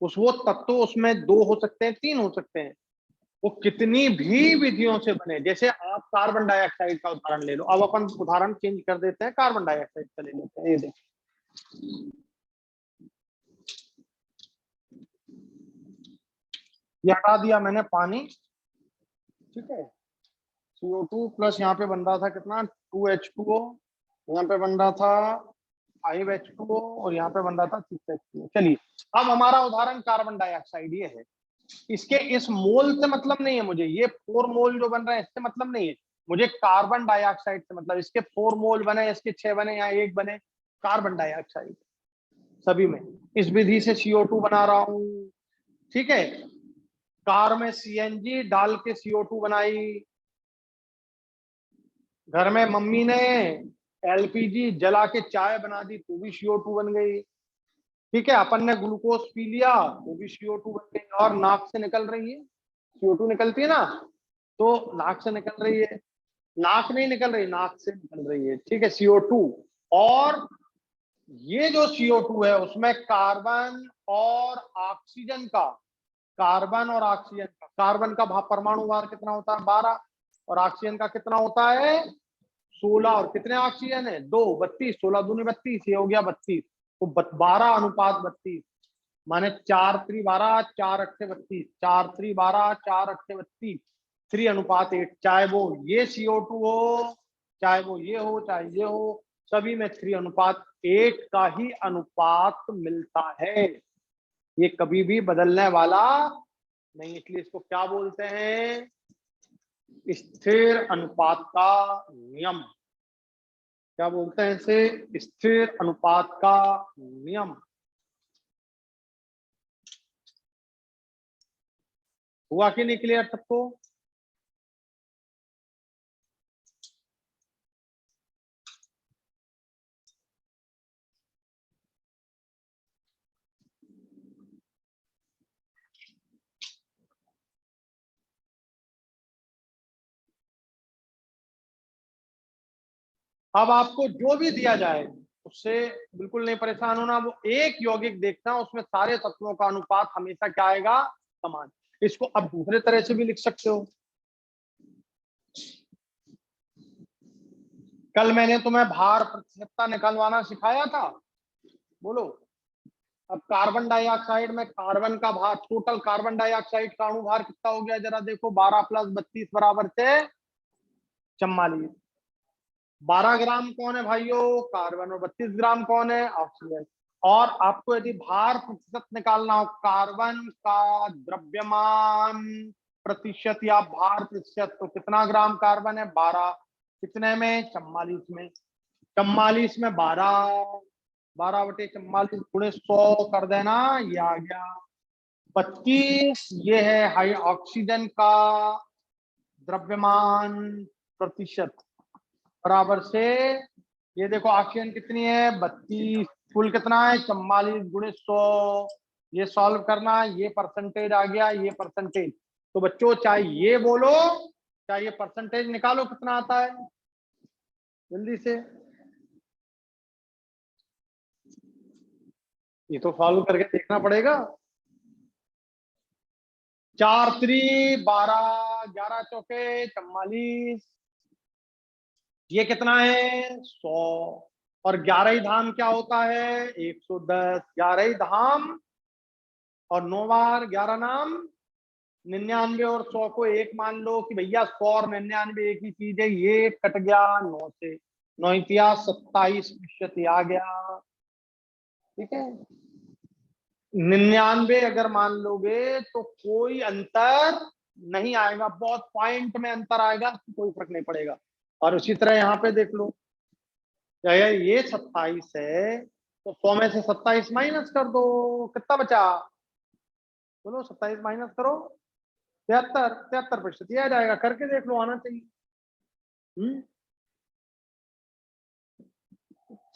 उस वो तत्व उसमें दो हो सकते हैं, तीन हो सकते हैं, वो कितनी भी विधियों से बने। जैसे आप कार्बन डाइऑक्साइड का उदाहरण ले लो, अब अपन उदाहरण चेंज कर देते हैं, कार्बन डाइऑक्साइड का ले लेते हैं। ये देखो, ये हटा दिया मैंने पानी, ठीक है, CO2 प्लस यहाँ पे बन रहा था कितना, 2H2O, यहाँ पे बन रहा था 5H2O, और यहाँ पे बन रहा था 6H2O। चलिए, अब हमारा उदाहरण कार्बन डाइऑक्साइड ये है। इसके इस मोल से मतलब नहीं है मुझे, ये 4 मोल जो बन रहे हैं इससे मतलब नहीं है मुझे, कार्बन डाइऑक्साइड से मतलब इसके 4 मोल बने, इसके 6 बने या 1 बने, कार्बन डाइऑक्साइड सभी में। इस विधि से CO2 बना रहा हूं, ठीक है। कार में CNG डाल के CO2 बनाई, घर में मम्मी ने LPG जला के चाय बना दी तो भी CO2 बन गई, ठीक है। अपन ने ग्लूकोज पी लिया तो भी CO2 बन गई, और नाक से निकल रही है, CO2 निकलती है ना, तो नाक से निकल रही है, नाक नहीं निकल रही, नाक से निकल रही है, ठीक है, CO2। और ये जो CO2 है उसमें कार्बन और ऑक्सीजन का, कार्बन और ऑक्सीजन का, कार्बन का परमाणु भार कितना होता है, 12, और ऑक्सीजन का कितना होता है, 16, और कितने ऑक्सीजन है, 2, 32, 16 दूनी 32, ये हो गया 32, तो 12:32, माने 4×3=12, 4×8=32, 4×3=12, 4×8=32, 3:8, चाहे वो ये CO2 हो, चाहे वो ये हो, चाहे ये हो, सभी में 3:8 का ही अनुपात मिलता है, ये कभी भी बदलने वाला नहीं। इसलिए इसको क्या बोलते हैं, स्थिर अनुपात का नियम। क्या बोलते हैं इसे, स्थिर अनुपात का नियम। हुआ कि नहीं क्लियर सबको? अब आपको जो भी दिया जाए उससे बिल्कुल नहीं परेशान होना, वो एक यौगिक देखना, उसमें सारे तत्वों का अनुपात हमेशा क्या आएगा, समान। इसको अब दूसरे तरह से भी लिख सकते हो। कल मैंने तुम्हें भार प्रतिशतता निकालवाना सिखाया था, बोलो। अब कार्बन डाइऑक्साइड में कार्बन का भार, टोटल कार्बन डाइऑक्साइड का अणु भार कितना हो गया, जरा देखो, 12 + 32 बराबर से 44। 12 ग्राम कौन है भाइयों, कार्बन, और 32 ग्राम कौन है, ऑक्सीजन। और आपको यदि भार प्रतिशत निकालना हो, कार्बन का द्रव्यमान प्रतिशत या भार प्रतिशत, तो कितना ग्राम कार्बन है, 12, कितने में, 44 में, 44 में 12, 12/44 गुणे 100 कर देना, ये आ गया 25। ये है हाई ऑक्सीजन का द्रव्यमान प्रतिशत, बराबर से, ये देखो ऑक्सीजन कितनी है, 32, कुल कितना है, 44 गुणे 100, ये सॉल्व करना, ये परसेंटेज आ गया, ये परसेंटेज। तो बच्चों चाहे ये बोलो चाहे ये परसेंटेज निकालो, कितना आता है जल्दी से, ये तो सॉल्व करके देखना पड़ेगा। 4×3=12, 11×4 44, ये कितना है, 100, और 11 ही धाम क्या होता है, 110, 11 ही धाम, और 9 बार 11 नाम 99, और 100 को एक मान लो कि भैया 100 और 99 एक ही चीज है, ये कट गया 9 से, 9 इतिहास 27% आ गया, ठीक है। 99 अगर मान लोगे तो कोई अंतर नहीं आएगा, बहुत पॉइंट में अंतर आएगा, कोई फर्क नहीं पड़ेगा। और उसी तरह यहाँ पे देख लो, अगर ये 27 है तो 100 में से 27 माइनस कर दो, कितना बचा, बोलो 27 माइनस करो, 73% ये आ जाएगा, करके देख लो, आना चाहिए।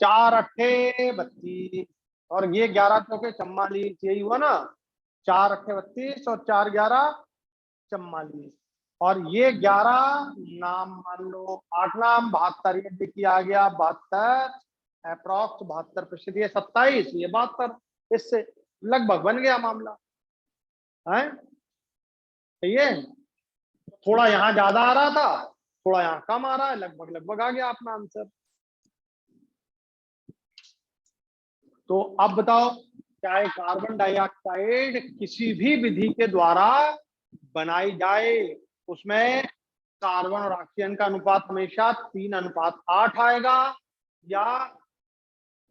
4×8=32, और ये 11×4 44, यही हुआ ना, 4×8=32 और 4×11=44, और ये 11 नाम मान लो, 8 नाम 72, ये देखिए आ गया 72, अप्रॉक्स 72%, ये 27, ये 72, इससे लगभग बन गया मामला है। सही है, थोड़ा यहाँ ज्यादा आ रहा था, थोड़ा यहाँ कम आ रहा है, लगभग लगभग आ गया अपना आंसर। तो अब बताओ, चाहे कार्बन डाइऑक्साइड किसी भी विधि के द्वारा बनाई जाए, उसमें कार्बन और ऑक्सीजन का अनुपात हमेशा 3:8 आएगा, या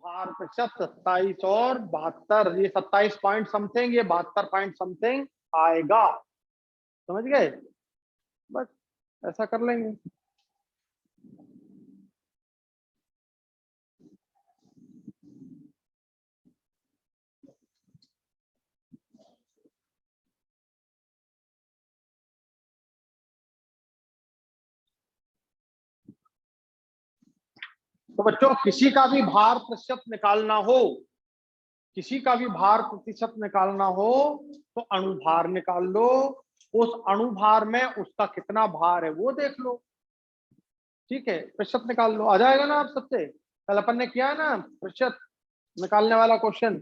भार प्रतिशत 27 और 72, ये 27 पॉइंट समथिंग, ये 72 पॉइंट समथिंग आएगा। समझ गए? बस ऐसा कर लेंगे। तो बच्चों, किसी का भी भार प्रतिशत निकालना हो, किसी का भी भार प्रतिशत निकालना हो, तो अणुभार निकाल लो, उस अणुभार में उसका कितना भार है वो देख लो। ठीक है, प्रतिशत निकाल लो, आ जाएगा ना। आप सबसे कल अपन ने किया है ना प्रतिशत निकालने वाला क्वेश्चन।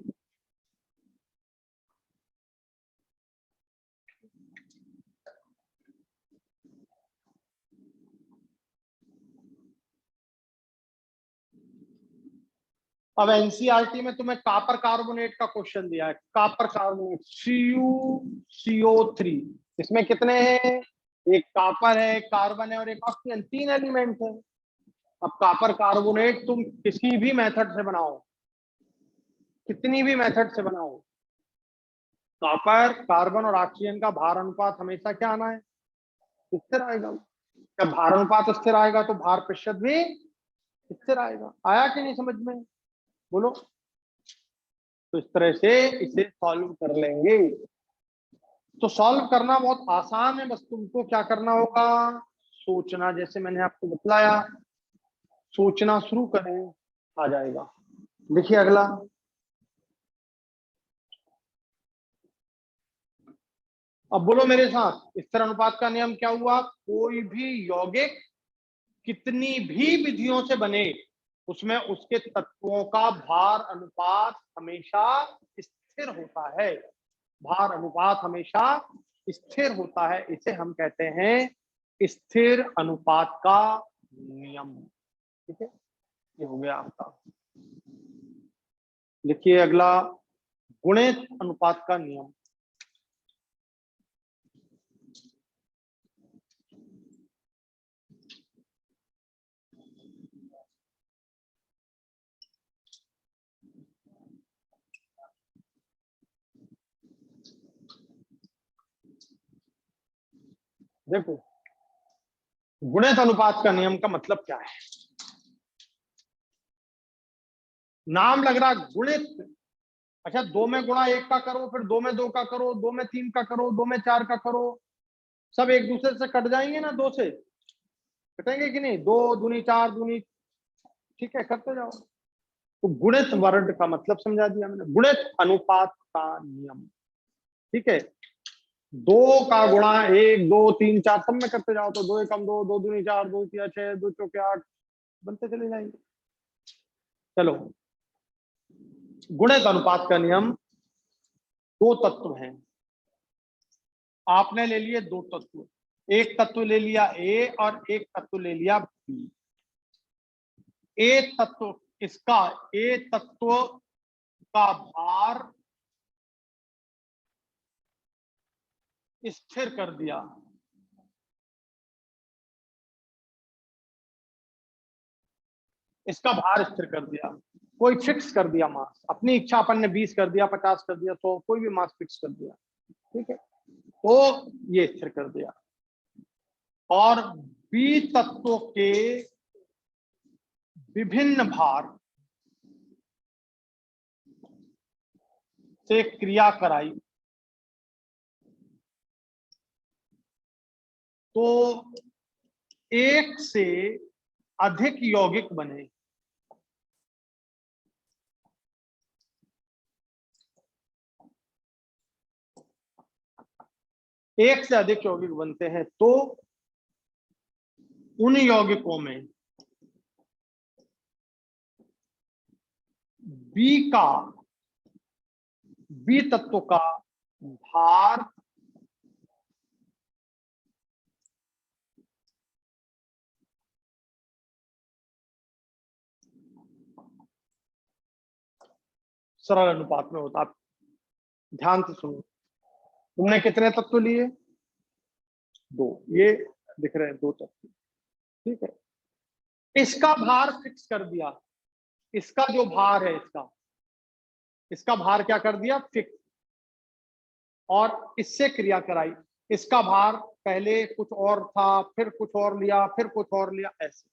अब एनसीईआरटी में तुम्हें कापर कार्बोनेट का क्वेश्चन दिया है, कापर कार्बोनेट CuCO3, इसमें कितने हैं? एक कापर है, एक कार्बन है और एक ऑक्सीजन, 3 एलिमेंट है। अब कापर कार्बोनेट तुम किसी भी मेथड से बनाओ, कितनी भी मेथड से बनाओ, कॉपर, कार्बन और ऑक्सीजन का भार अनुपात हमेशा क्या आना है? स्थिर आएगा। जब भार अनुपात स्थिर आएगा तो भार प्रतिशत भी स्थिर आएगा। आया कि नहीं समझ में? बोलो। तो इस तरह से इसे सॉल्व कर लेंगे। तो सॉल्व करना बहुत आसान है, बस तुमको क्या करना होगा, सोचना, जैसे मैंने आपको बतलाया, सोचना शुरू करें, आ जाएगा। देखिए अगला, अब बोलो मेरे साथ, स्थिर अनुपात का नियम क्या हुआ? कोई भी यौगिक कितनी भी विधियों से बने, उसमें उसके तत्वों का भार अनुपात हमेशा स्थिर होता है। भार अनुपात हमेशा स्थिर होता है, इसे हम कहते हैं स्थिर अनुपात का नियम। ठीक है, ये हो गया आपका। लिखिए अगला, गुणित अनुपात का नियम। देखो, गुणित अनुपात का नियम का मतलब क्या है? नाम लग रहा गुणित। अच्छा, 2 में गुणा 1 का करो, फिर 2 में 2 का करो, 2 में 3 का करो, 2 में 4 का करो, सब एक दूसरे से कट जाएंगे ना, 2 से कटेंगे कि नहीं? 2 दूनी 4 दूनी, ठीक है, करते जाओ। तो गुणित वर्ड का मतलब समझा दिया मैंने, गुणित अनुपात का नियम। ठीक है, 2 का गुणा 1 2 3 4 सब में करते जाओ, तो 2 एकम 2, 2 दूनी 4, 2 तिया 6, 2 चौके 8 बनते चले जाएंगे। चलो, गुणित अनुपात का नियम, 2 तत्व हैं, आपने ले लिए 2 तत्व, एक तत्व ले लिया ए और एक तत्व ले लिया बी। ए तत्व, इसका ए तत्व का भार स्थिर कर दिया, इसका भार स्थिर कर दिया, कोई फिक्स कर दिया मास, अपनी इच्छा, अपन ने 20 कर दिया, 50 कर दिया, तो कोई भी मास फिक्स कर दिया। ठीक है, तो ये स्थिर कर दिया। और बी तत्वों के विभिन्न भार से क्रिया कराई, तो एक से अधिक यौगिक बने। एक से अधिक यौगिक बनते हैं तो उन यौगिकों में बी का बी तत्व का भार सरल अनुपात में होता है। ध्यान से सुनो, तुमने कितने तत्व लिए? दो, ये दिख रहे हैं दो तत्व, ठीक है। इसका भार फिक्स कर दिया, इसका जो भार है इसका भार क्या कर दिया? फिक्स। और इससे क्रिया कराई, इसका भार पहले कुछ और था, फिर कुछ और लिया, फिर कुछ और लिया, ऐसे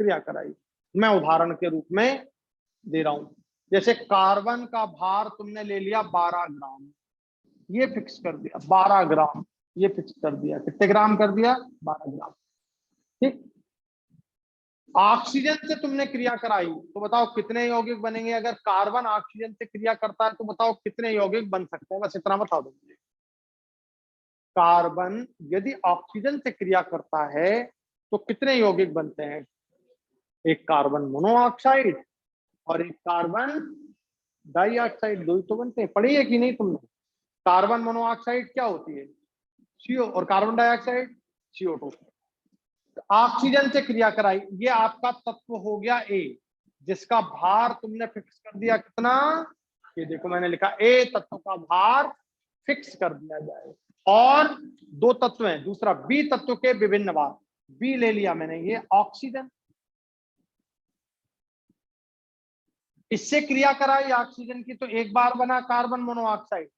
क्रिया कराई। मैं उदाहरण के रूप में दे रहा हूं, जैसे कार्बन का भार तुमने ले लिया 12 ग्राम, ये फिक्स कर दिया 12 ग्राम, ये फिक्स कर दिया, कितने ग्राम कर दिया? 12 ग्राम, ठीक। ऑक्सीजन से तुमने क्रिया कराई तो बताओ कितने यौगिक बनेंगे? अगर कार्बन ऑक्सीजन से क्रिया करता है तो बताओ कितने यौगिक बन सकते हैं? बस इतना बता दो मुझे। कार्बन यदि ऑक्सीजन से क्रिया करता है तो कितने यौगिक बनते हैं? एक कार्बन मोनोऑक्साइड और एक कार्बन डाइऑक्साइड, दो ही तो बनते हैं। पढ़ी है कि नहीं तुमने? कार्बन मोनोऑक्साइड क्या होती है? CO, और कार्बन डाइऑक्साइड CO2। ऑक्सीजन से क्रिया कराई, ये आपका तत्व हो गया ए, जिसका भार तुमने फिक्स कर दिया कितना? ये देखो मैंने लिखा ए तत्व का भार फिक्स कर दिया जाए। और दो तत्व हैं, दूसरा बी तत्व के विभिन्न भार, बी ले लिया मैंने, ये ऑक्सीजन। इससे क्रिया कराई ऑक्सीजन की तो एक बार बना कार्बन मोनोऑक्साइड,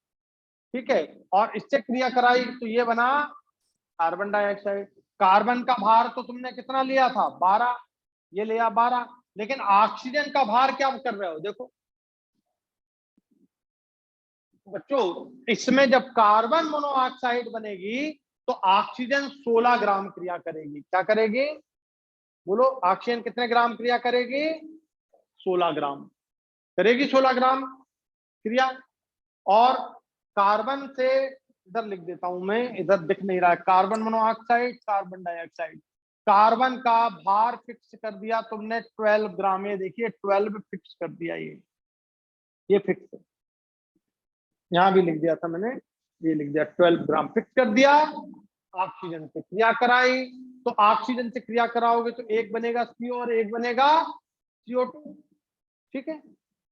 ठीक है। और इससे क्रिया कराई तो ये बना कार्बन डाइऑक्साइड। कार्बन का भार तो तुमने कितना लिया था? 12, ये लिया 12, लेकिन ऑक्सीजन का भार क्या कर रहे हो? देखो बच्चों, इसमें जब कार्बन मोनोऑक्साइड बनेगी तो ऑक्सीजन 16 ग्राम क्रिया करेगी। क्या करेगी? बोलो, ऑक्सीजन कितने ग्राम क्रिया करेगी? 16 ग्राम करेगी, 16 ग्राम क्रिया। और कार्बन से, इधर लिख देता हूं मैं, इधर दिख नहीं रहा है, carbon monoxide, carbon dioxide. Carbon का भार फिक्स कर दिया तुमने 12 ग्राम, ये देखिए 12 फिक्स कर दिया, ये फिक्स है। यहां भी लिख दिया था मैंने, ये लिख दिया 12 ग्राम फिक्स कर दिया। ऑक्सीजन से क्रिया कराई तो ऑक्सीजन से क्रिया कराओगे तो एक बनेगा CO और एक बनेगा CO2, ठीक है।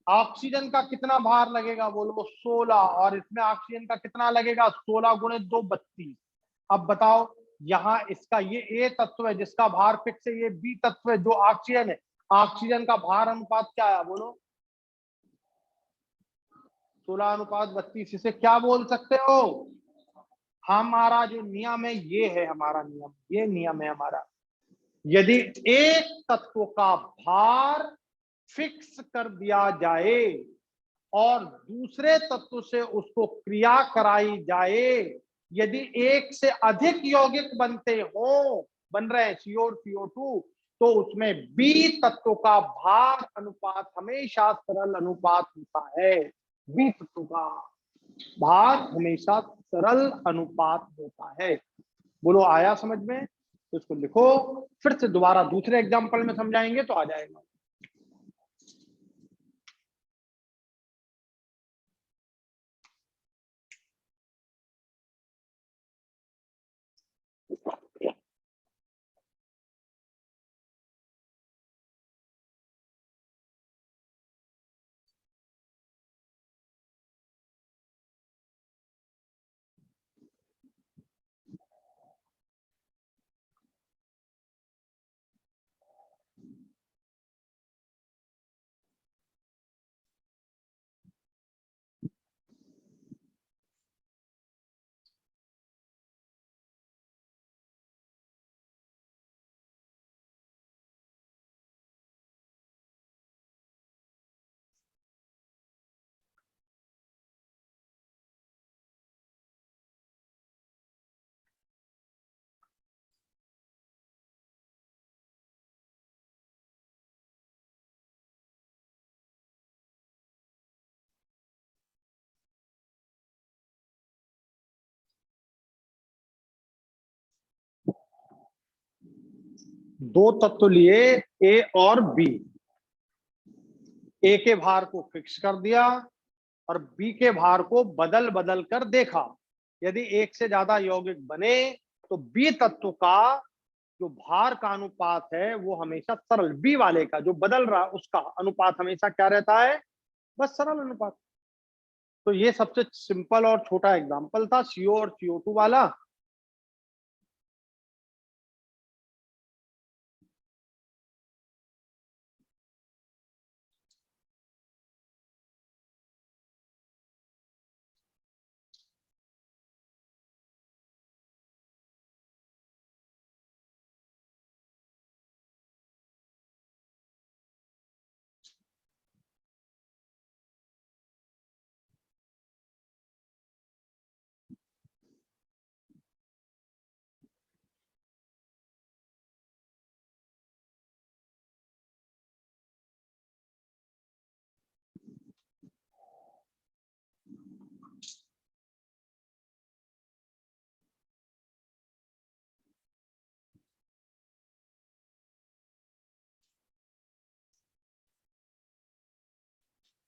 ऑक्सीजन का कितना भार लगेगा? बोलो 16, और इसमें ऑक्सीजन का कितना लगेगा? 16 गुणे 2 32। अब बताओ, यहाँ इसका ये ए तत्व है जिसका भार फिक्स है, ये बी तत्व है जो ऑक्सीजन है, ऑक्सीजन का भार अनुपात क्या है? बोलो 16:32। इसे क्या बोल सकते हो? हमारा जो नियम है ये है, हमारा नियम, ये नियम है हमारा। यदि एक तत्व का भार फिक्स कर दिया जाए और दूसरे तत्व से उसको क्रिया कराई जाए, यदि एक से अधिक यौगिक बनते हो, बन रहे हैं CO और CO2, तो उसमें बी तत्व का भार अनुपात हमेशा सरल अनुपात होता है। बी तत्व का भार हमेशा सरल अनुपात होता है। बोलो आया समझ में? तो इसको लिखो, फिर से दोबारा दूसरे एग्जांपल में समझाएंगे तो आ जाएगा। दो तत्व लिए ए और बी, ए के भार को फिक्स कर दिया और बी के भार को बदल बदल कर देखा। यदि एक से ज्यादा यौगिक बने तो बी तत्व का जो भार का अनुपात है वो हमेशा सरल, बी वाले का जो बदल रहा उसका अनुपात हमेशा क्या रहता है, बस सरल अनुपात। तो ये सबसे सिंपल और छोटा एग्जांपल था CO और CO2 वाला।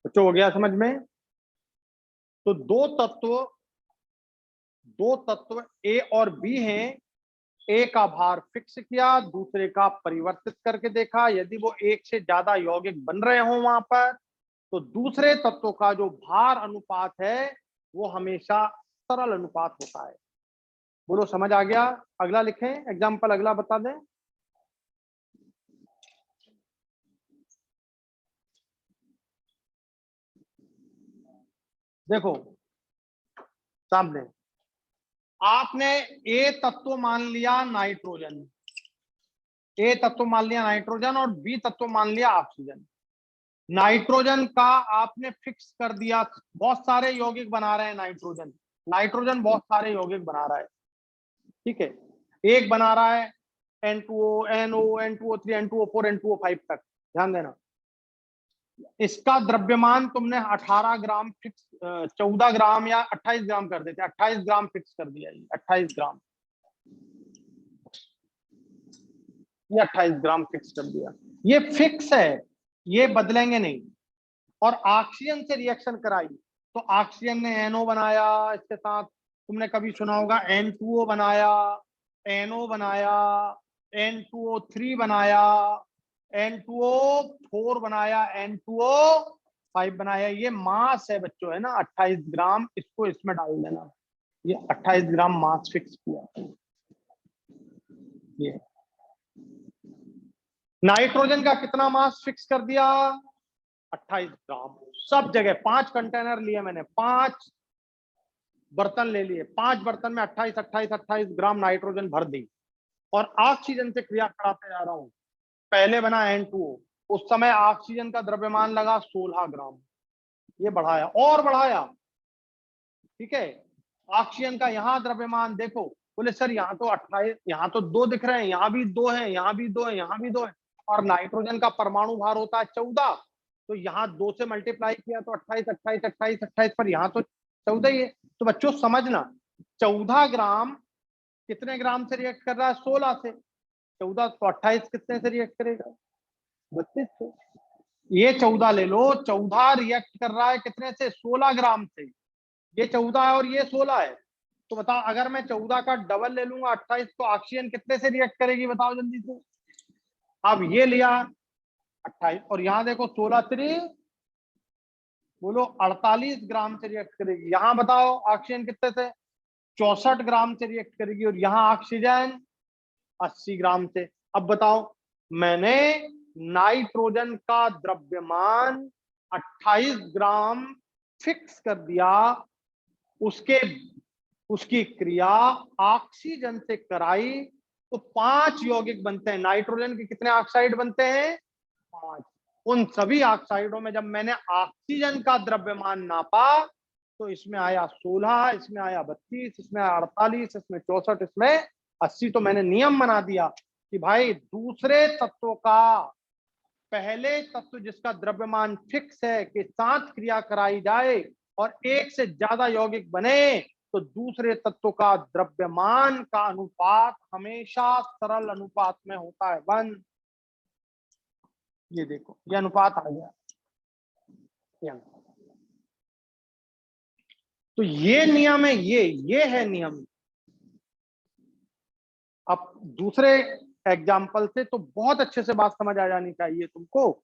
बच्चों हो गया समझ में? तो दो तत्व ए और बी हैं। ए का भार फिक्स किया, दूसरे का परिवर्तित करके देखा। यदि वो एक से ज्यादा यौगिक बन रहे हो वहां पर तो दूसरे तत्व का जो भार अनुपात है वो हमेशा सरल अनुपात होता है। बोलो समझ आ गया? अगला लिखें, एग्जाम्पल अगला बता दें। देखो सामने आपने ए तत्व मान लिया नाइट्रोजन, ए तत्व मान लिया नाइट्रोजन और बी तत्व मान लिया ऑक्सीजन। नाइट्रोजन का आपने फिक्स कर दिया, बहुत सारे यौगिक बना रहे हैं नाइट्रोजन, नाइट्रोजन बहुत सारे यौगिक बना रहा है, ठीक है। एक बना रहा है N2O, NO, N2O3, N2O4, N2O5 तक, ध्यान देना। इसका द्रव्यमान तुमने 18 ग्राम फिक्स, 14 ग्राम या 28 ग्राम कर देते, 28 ग्राम फिक्स कर दिया, 28 ग्राम, ये 28 ग्राम फिक्स कर दिया। ये फिक्स है, ये बदलेंगे नहीं। और ऑक्सीजन से रिएक्शन कराई तो ऑक्सीजन ने NO बनाया, इसके साथ तुमने कभी सुना होगा N2O बनाया, NO बनाया, N2O3 बनाया, N2O4 बनाया, N2O5 बनाया। ये मास है बच्चों, है ना, 28 ग्राम, इसको इसमें डाल देना। ये 28 ग्राम मास फिक्स किया। ये नाइट्रोजन का कितना मास फिक्स कर दिया, 28 ग्राम। सब जगह 5 कंटेनर लिए मैंने, 5 बर्तन ले लिए, 5 बर्तन में 28 28 28 ग्राम नाइट्रोजन भर दी और ऑक्सीजन से क्रिया कराते जा रहा हूं। पहले बना N2O, उस समय ऑक्सीजन का द्रव्यमान लगा 16 ग्राम, ये बढ़ाया और बढ़ाया, ठीक है। ऑक्सीजन का यहाँ द्रव्यमान देखो, बोले सर यहाँ तो 28, यहाँ तो 2 दिख रहे हैं, यहाँ भी 2 है, यहाँ भी 2 है, यहाँ भी 2 है। और नाइट्रोजन का परमाणु भार होता है 14, तो यहाँ 2 से मल्टीप्लाई किया तो 28 28 28 28, पर यहाँ तो 14 ही है। तो बच्चों समझना, 14 ग्राम कितने ग्राम से रिएक्ट कर रहा है, 16 से। 14 तो 28 कितने से रिएक्ट करेगा, 32 से। ये 14 ले लो, 14 रिएक्ट कर रहा है कितने से, 16 ग्राम से। ये 14 है और ये 16 है। तो बताओ अगर मैं 14 का डबल ले लूंगा 28, तो ऑक्सीजन कितने से रिएक्ट करेगी, बताओ जल्दी से। अब ये लिया 28 और यहाँ देखो 16 3, बोलो 48 ग्राम से रिएक्ट करेगी। यहाँ बताओ ऑक्सीजन कितने से, 64 ग्राम से रिएक्ट करेगी और यहाँ ऑक्सीजन 80 ग्राम से। अब बताओ, मैंने नाइट्रोजन का द्रव्यमान 28 ग्राम फिक्स कर दिया, उसके उसकी क्रिया ऑक्सीजन से कराई तो 5 यौगिक बनते हैं। नाइट्रोजन के कितने ऑक्साइड बनते हैं, 5। उन सभी ऑक्साइडों में जब मैंने ऑक्सीजन का द्रव्यमान नापा तो इसमें आया 16, इसमें आया 32, इसमें आया 48, इसमें 64, इसमें 80। तो मैंने नियम बना दिया कि भाई दूसरे तत्व का पहले तत्व जिसका द्रव्यमान फिक्स है के साथ क्रिया कराई जाए और एक से ज्यादा यौगिक बने तो दूसरे तत्व का द्रव्यमान का अनुपात हमेशा सरल अनुपात में होता है 1। ये देखो ये अनुपात आ गया ये अनुपात। तो ये नियम है, ये है नियम। अब दूसरे एग्जाम्पल से तो बहुत अच्छे से बात समझ आ जानी चाहिए तुमको।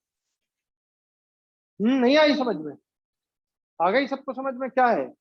नहीं आई समझ में? आ गई सबको समझ में क्या है?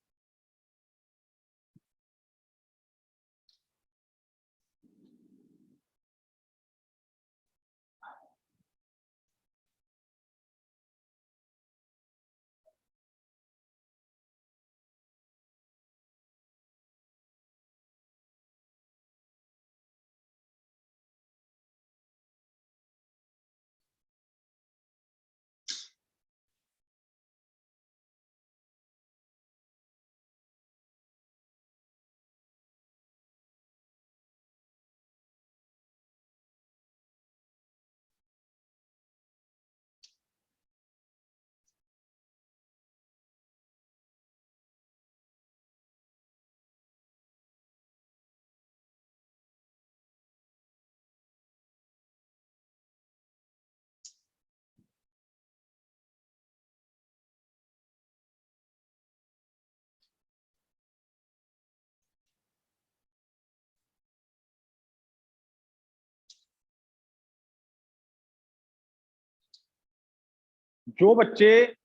जो बच्चे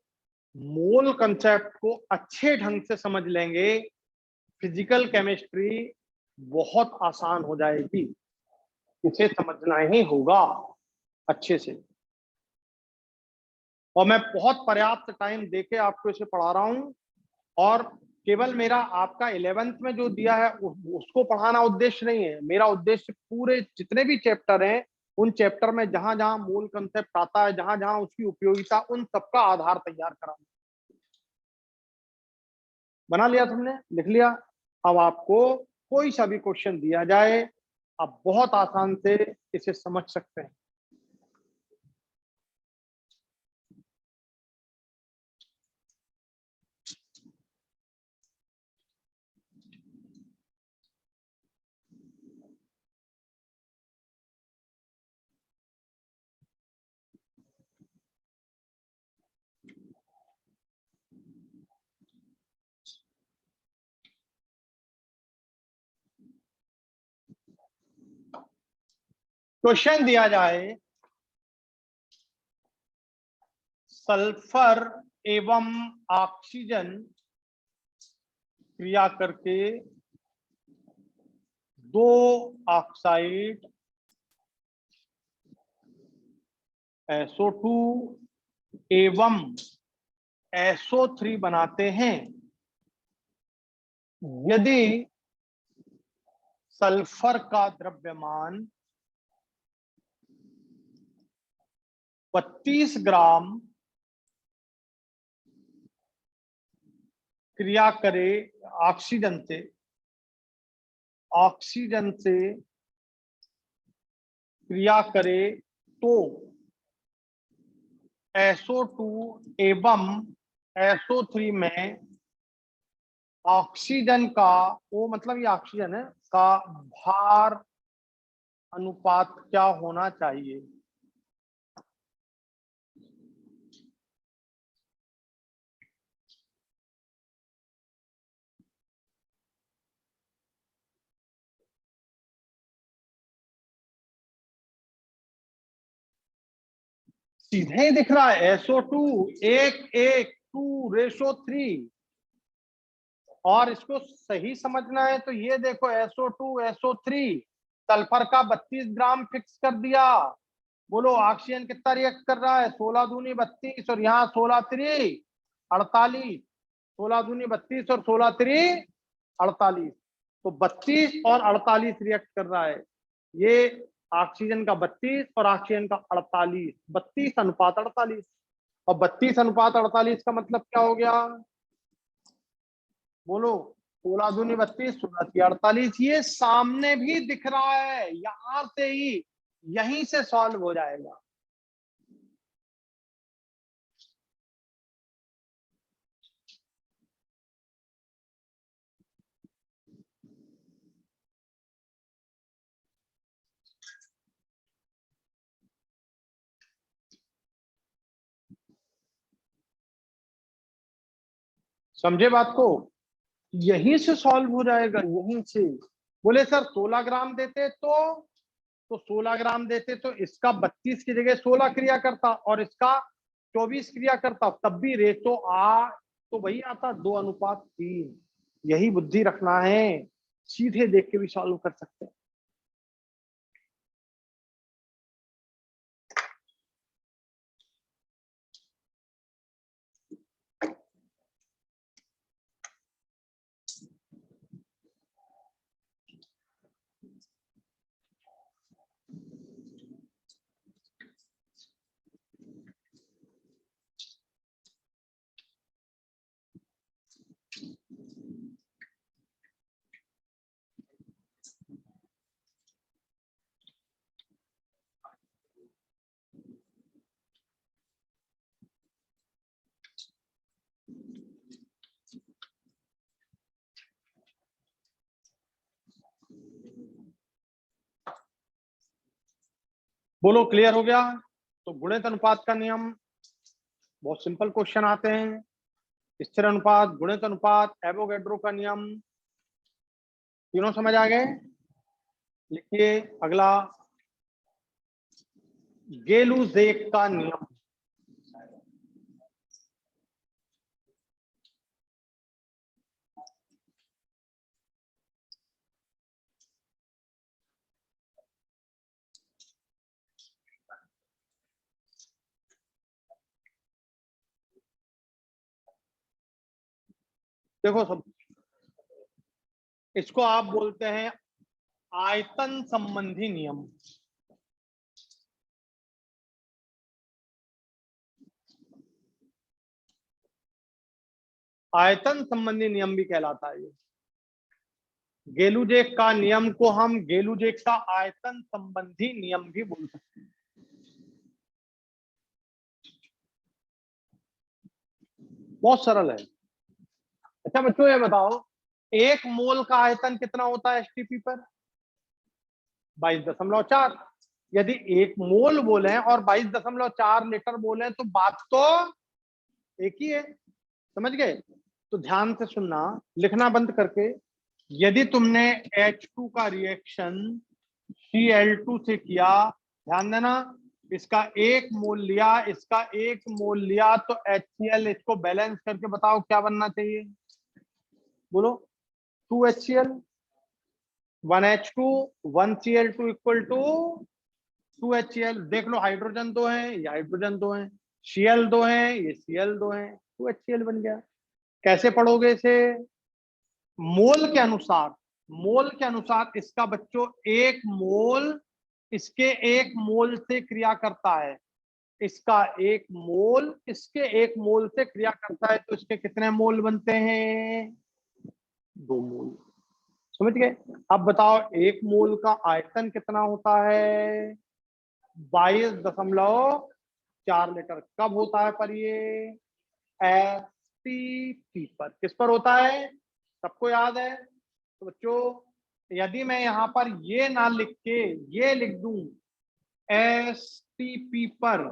मोल कंसेप्ट को अच्छे ढंग से समझ लेंगे, फिजिकल केमिस्ट्री बहुत आसान हो जाएगी। इसे समझना ही होगा अच्छे से। और मैं बहुत पर्याप्त टाइम देके आपको इसे पढ़ा रहा हूं, और केवल मेरा आपका 11th में जो दिया है उसको पढ़ाना उद्देश्य नहीं है। मेरा उद्देश्य पूरे जितने भी चैप्टर हैं, उन चैप्टर में जहां जहां मूल कंसेप्ट आता है, जहां जहां उसकी उपयोगिता, उन सबका आधार तैयार कराना। बना लिया तुमने? लिख लिया? अब आपको कोई सा भी क्वेश्चन दिया जाए, आप बहुत आसान से इसे समझ सकते हैं। क्वेश्चन दिया जाए, सल्फर एवं ऑक्सीजन क्रिया करके दो ऑक्साइड SO2 एवं SO3 बनाते हैं। यदि सल्फर का द्रव्यमान 32 ग्राम क्रिया करे ऑक्सीजन से क्रिया करे, तो SO2 एवं SO3 में ऑक्सीजन का, वो मतलब ये ऑक्सीजन है, का भार अनुपात क्या होना चाहिए? सीधे ही दिख रहा है SO2 1:2:3। और इसको सही समझना है तो ये देखो SO2 SO3, सल्फर का 32 ग्राम फिक्स कर दिया। बोलो ऑक्सीजन कितना रिएक्ट कर रहा है? 16 दूनी 32 और यहाँ 16 3 48। 16 दूनी 32 और 16 3 48। तो 32 और 48 रिएक्ट कर रहा है। ये ऑक्सीजन का 32 और ऑक्सीजन का 48, 32:48। और 32:48 का मतलब क्या हो गया? बोलो 16 दूनी 32, 16 48। ये सामने भी दिख रहा है, यहां से ही, यहीं से सॉल्व हो जाएगा। समझे बात को? यहीं से सॉल्व हो जाएगा, यहीं से। बोले सर 16 ग्राम देते तो 16 ग्राम देते तो इसका 32 की जगह 16 क्रिया करता और इसका 24 क्रिया करता, तब भी रेशो तो वही आता 2:3। यही बुद्धि रखना है, सीधे देख के भी सॉल्व कर सकते हैं। बोलो क्लियर हो गया? तो गुणित अनुपात का नियम, बहुत सिंपल क्वेश्चन आते हैं। स्थिर अनुपात, गुणित अनुपात, एवोगैड्रो का नियम, तीनों समझ आ गए? लिखिए अगला, गेलुजेक का नियम। देखो सब, इसको आप बोलते हैं आयतन संबंधी नियम। आयतन संबंधी नियम भी कहलाता है ये। गेलुजेक का नियम को हम गेलुजेक का आयतन संबंधी नियम भी बोल सकते हैं। बहुत सरल है। अच्छा बच्चों ये बताओ, 1 मोल का आयतन कितना होता है एसटीपी पर? 22.4। यदि 1 मोल बोले और 22.4 लीटर बोले तो बात तो एक ही है। समझ गए? तो ध्यान से सुनना, लिखना बंद करके। यदि तुमने H2 का रिएक्शन Cl2 से किया, ध्यान देना, इसका 1 मोल लिया, इसका 1 मोल लिया, तो HCl इसको बैलेंस करके बताओ क्या बनना चाहिए? बोलो। 2HCl, 1H2, 1Cl2 equal to 2HCl। देख लो, हाइड्रोजन 2 है, ये हाइड्रोजन 2 है, Cl 2 है, ये Cl 2 है, 2HCl बन गया। कैसे पढ़ोगे इसे? मोल के अनुसार। मोल के अनुसार इसका बच्चों 1 मोल इसके 1 मोल से क्रिया करता है, इसका 1 मोल इसके 1 मोल से क्रिया करता है, तो इसके कितने मोल बनते हैं? 2 मोल। समझ गए? अब बताओ 1 मोल का आयतन कितना होता है? 22.4 लीटर। कब होता है पर ये? एसटीपी पर। किस पर होता है? सबको याद है? तो बच्चों यदि मैं यहां पर ये ना लिख के ये लिख दूं एसटीपी पर,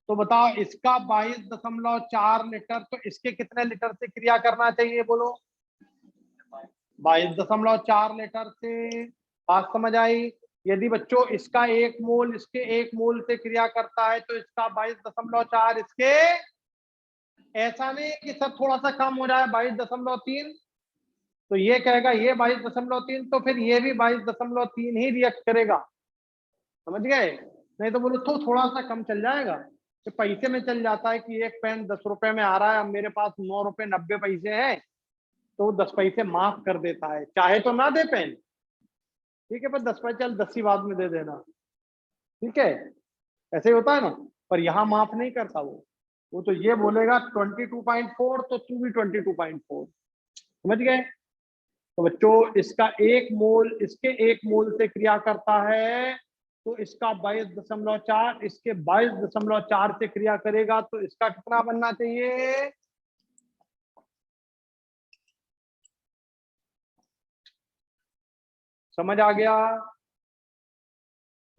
तो बताओ इसका 22.4 लीटर, तो इसके कितने लीटर से क्रिया करना चाहिए? बोलो। 22.4 लीटर से। बात समझ आई? यदि बच्चों इसका 1 मोल इसके 1 मोल से क्रिया करता है, तो इसका 22.4 इसके, ऐसा नहीं कि सर थोड़ा सा कम हो जाए 22.3, तो ये कहेगा ये 22.3, तो फिर ये भी 22.3 ही रिएक्ट करेगा। समझ गए? नहीं तो बोलो तो थोड़ा सा कम चल जाएगा, तो पैसे में चल जाता है कि एक पेन 10 रुपए में आ रहा है, अब मेरे पास 9 रुपए 90 पैसे है, तो 10 पैसे माफ कर देता है, चाहे तो ना दे पेन, ठीक है, पर 10 पैसे चल 10 ही बाद में दे देना, ठीक है, ऐसे ही होता है ना। पर यहाँ माफ नहीं करता वो तो ये बोलेगा 22.4, तो तू भी 22.4। समझ गए? तो बच्चों इसका 1 मोल इसके 1 मोल से क्रिया करता है, तो इसका 22.4 इसके 22.4 से क्रिया करेगा, तो इसका कितना बनना चाहिए? समझ आ गया?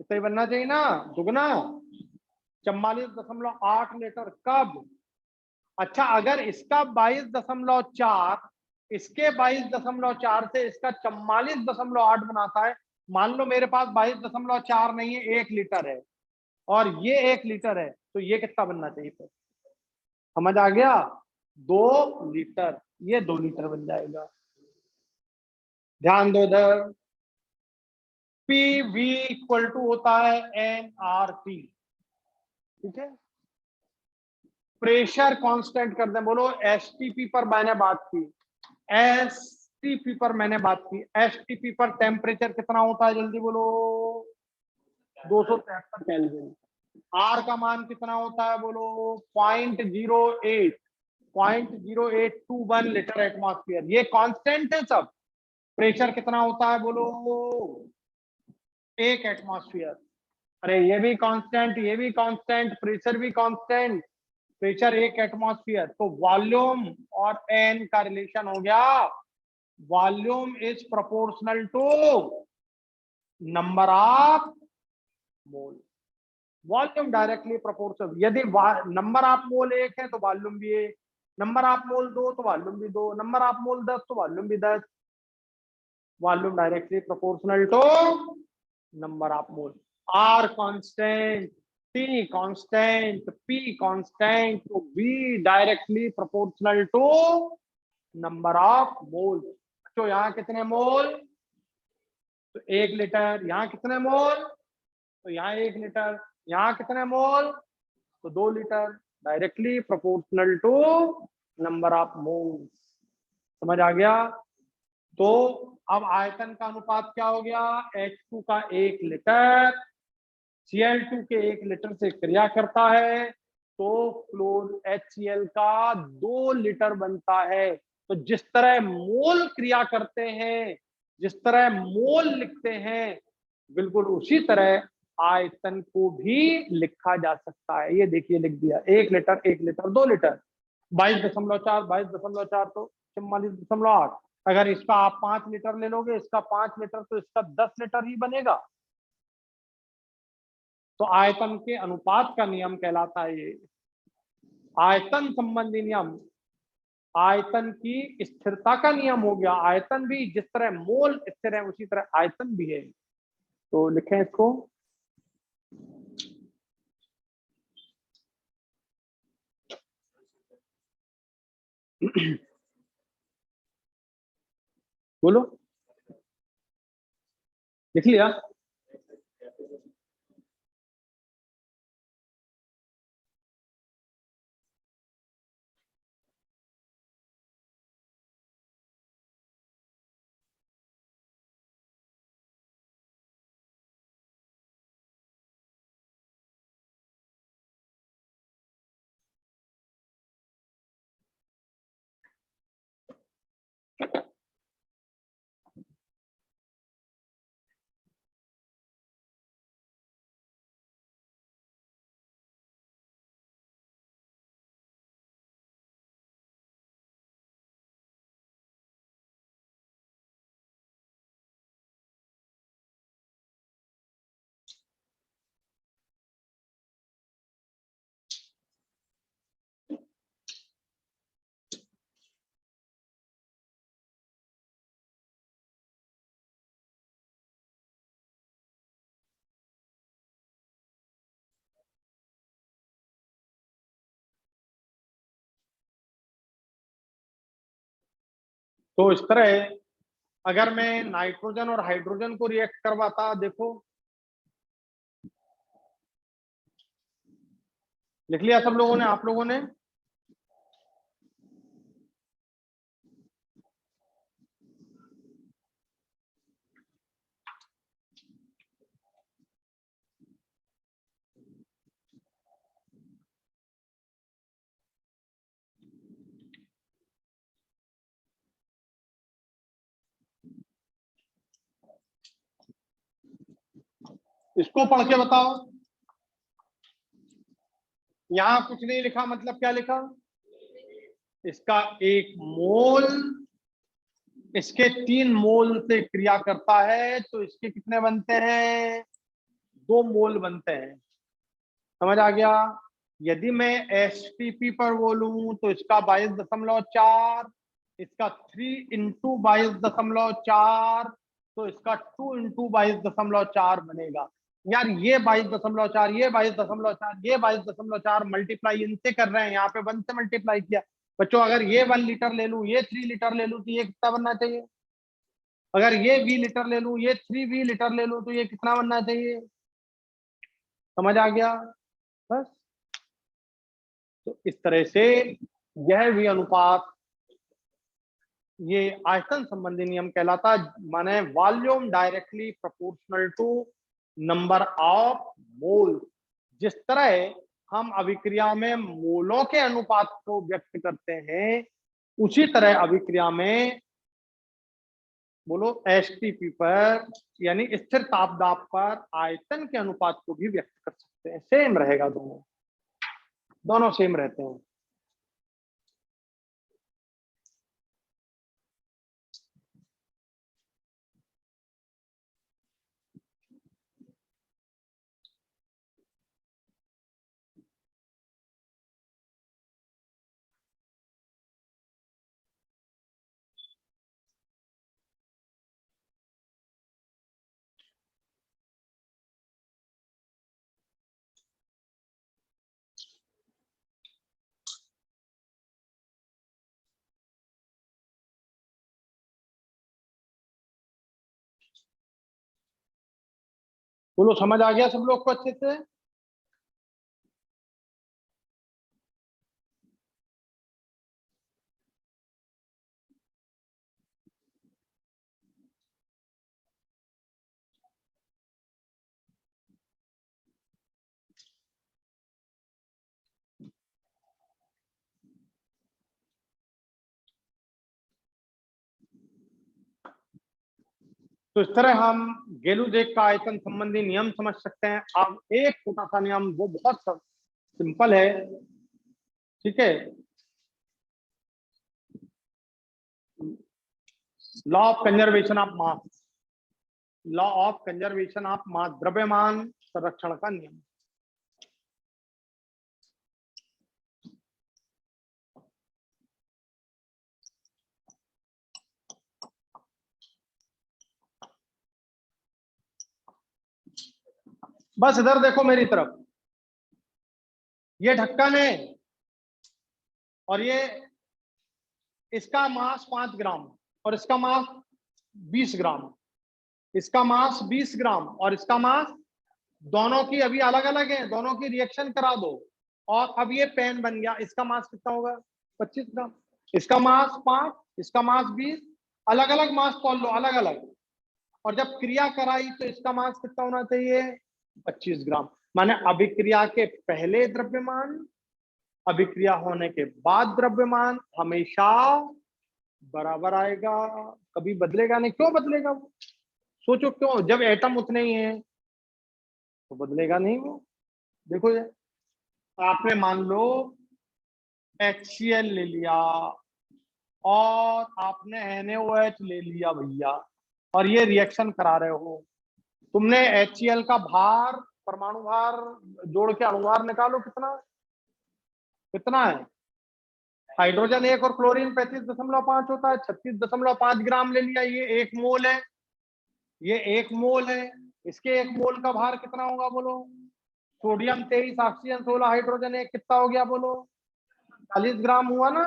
इतना ही बनना चाहिए ना, दुगना। 44.8 लीटर। कब? अच्छा, अगर इसका 22.4 इसके 22.4 से इसका 44.8 बनाता है, मान लो मेरे पास 22.4 नहीं है, 1 लीटर है और ये 1 लीटर है, तो ये कितना बनना चाहिए फिर? समझ आ गया? 2 लीटर, ये 2 लीटर बन जाएगा। ध्यान दो इधर, पी वी इक्वल टू होता है एन आर टी, ठीक है। प्रेशर कांस्टेंट कर दें, बोलो एसटीपी पर मैंने बात की, एसटीपी पर मैंने बात की, एसटीपी पर टेम्परेचर कितना होता है, जल्दी बोलो? 273 केल्विन। आर का मान कितना होता है, बोलो? 0.0821 लीटर एटमॉस्फेयर, ये कांस्टेंट है सब। प्रेशर कितना होता है, बोलो? 1 एटमॉस्फेयर। अरे ये भी कांस्टेंट, ये भी कांस्टेंट, प्रेशर भी कांस्टेंट, प्रेशर 1 एटमॉस्फेयर। तो वॉल्यूम और एन का रिलेशन हो गया, volume is proportional to number of mole. Volume directly proportional, यदि नंबर ऑफ मोल 1 है तो वॉल्यूम भी 1, नंबर ऑफ मोल 2 तो वॉल्यूम भी 2, नंबर ऑफ मोल 10 तो वॉल्यूम भी 10। Volume directly proportional to number of mole. R constant, T constant, P constant, तो V directly proportional to number of mole. तो यहाँ कितने मोल? तो 1 लीटर। यहाँ कितने मोल? तो यहाँ 1 लीटर। यहाँ कितने मोल? तो 2 litre, directly proportional to number of moles. समझ आ गया? तो अब आयतन का अनुपात क्या हो गया? H2 का 1 लीटर Cl2 के 1 लीटर से क्रिया करता है तो फ्लोर HCl का 2 लीटर बनता है। तो जिस तरह मोल क्रिया करते हैं, जिस तरह मोल लिखते हैं, बिल्कुल उसी तरह आयतन को भी लिखा जा सकता है। ये देखिए लिख दिया, 1 लीटर 1 लीटर 2 लीटर, 22.4 22.4 तो 44.8। अगर इसका आप 5 लीटर ले लोगे, इसका 5 लीटर, तो इसका 10 लीटर ही बनेगा। तो आयतन के अनुपात का नियम कहलाता है ये आयतन संबंधी नियम। आयतन की स्थिरता का नियम हो गया। आयतन भी जिस तरह मोल स्थिर है उसी तरह आयतन भी है। तो लिखें इसको, बोलो, लिख लिया? तो इस तरह अगर मैं नाइट्रोजन और हाइड्रोजन को रिएक्ट करवाता, देखो लिख लिया सब लोगों ने? आप लोगों ने? इसको पढ़ के बताओ। यहां कुछ नहीं लिखा, मतलब क्या लिखा? इसका 1 मोल इसके 3 मोल से क्रिया करता है, तो इसके कितने बनते हैं? 2 मोल बनते हैं। समझ आ गया? यदि मैं एसटीपी पर बोलूं तो इसका 22.4, इसका 3 इंटू 22.4, तो इसका 2 इंटू 22.4 बनेगा। यार ये 22.4, ये 22.4, ये 22.4 मल्टीप्लाई इनसे कर रहे हैं, यहाँ पे 1 से मल्टीप्लाई किया। बच्चों अगर ये 1 लीटर ले लूं, ये 3 लीटर ले लूं, तो ये कितना बनना चाहिए? अगर ये V लीटर ले लूं, ये 3V लीटर ले लूं, तो ये कितना बनना चाहिए? समझ आ गया? बस। तो इस तरह से यह V अनुपात, ये आयतन संबंधी नियम कहलाता है, माने volume directly proportional to number of mole. जिस तरह हम अभिक्रिया में मोलों के अनुपात को व्यक्त करते हैं, उसी तरह अभिक्रिया में बोलो एसटीपी पर यानी स्थिर तापदाब पर आयतन के अनुपात को भी व्यक्त कर सकते हैं। सेम रहेगा, दोनों दोनों सेम रहते हैं। बोलो समझ आ गया सब लोग को अच्छे से? तो इस तरह हम गेलुजेक का आयतन संबंधी नियम समझ सकते हैं। अब एक छोटा सा नियम, वो बहुत सिंपल है, ठीक है। Law of conservation of mass, law of conservation of mass, द्रव्यमान संरक्षण का नियम। बस इधर देखो मेरी तरफ, ये ढक्कन है और ये, इसका मास 5 ग्राम और इसका मास 20 ग्राम, इसका मास 20 ग्राम और इसका मास, दोनों की अभी अलग अलग है, दोनों की रिएक्शन करा दो और अब ये पेन बन गया। इसका मास कितना होगा? 25 ग्राम। इसका मास 5, इसका मास 20, अलग अलग मास तोल लो, अलग अलग। और जब क्रिया कराई तो इसका मास कितना होना चाहिए? 25 ग्राम। माने अभिक्रिया के पहले द्रव्यमान, अभिक्रिया होने के बाद द्रव्यमान हमेशा बराबर आएगा, कभी बदलेगा नहीं। क्यों बदलेगा वो? सोचो क्यों? जब एटम उतने ही हैं तो बदलेगा नहीं वो। देखो ये, आपने मान लो HCl ले लिया और आपने NaOH ले लिया भैया, और ये रिएक्शन करा रहे हो। तुमने HCl का भार, परमाणु भार जोड़ के अणुभार निकालो, कितना कितना है? हाइड्रोजन 1 और क्लोरीन 35.5 होता है, 36.5 ग्राम ले लिया। ये 1 मोल है, ये 1 मोल है। इसके 1 मोल का भार कितना होगा बोलो? सोडियम 23, ऑक्सीजन 16, हाइड्रोजन 1, कितना हो गया बोलो? 40 ग्राम हुआ ना।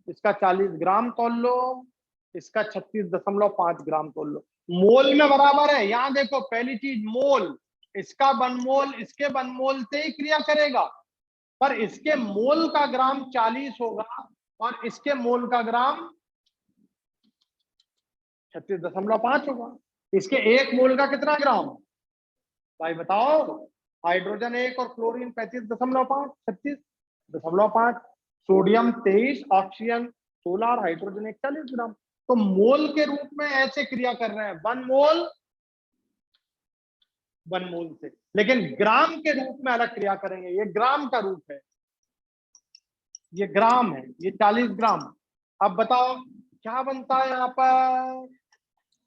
इसका 40 ग्राम तोल लो, इसका 36.5 ग्राम तोल लो। मोल में बराबर है। यहां देखो, पहली चीज मोल, इसका 1 मोल इसके 1 मोल से ही क्रिया करेगा, पर इसके मोल का ग्राम 40 होगा और इसके मोल का ग्राम 36.5 होगा। इसके 1 मोल का कितना ग्राम भाई बताओ? हाइड्रोजन 1 और क्लोरीन 35.5, 36.5, सोडियम 23, ऑक्सीजन 16 और हाइड्रोजन 41 ग्राम। तो मोल के रूप में ऐसे क्रिया कर रहे हैं, 1 मोल 1 मोल से, लेकिन ग्राम के रूप में अलग क्रिया करेंगे। ये ग्राम का रूप है, ये ग्राम है, ये 40 ग्राम। अब बताओ क्या बनता है यहाँ पर,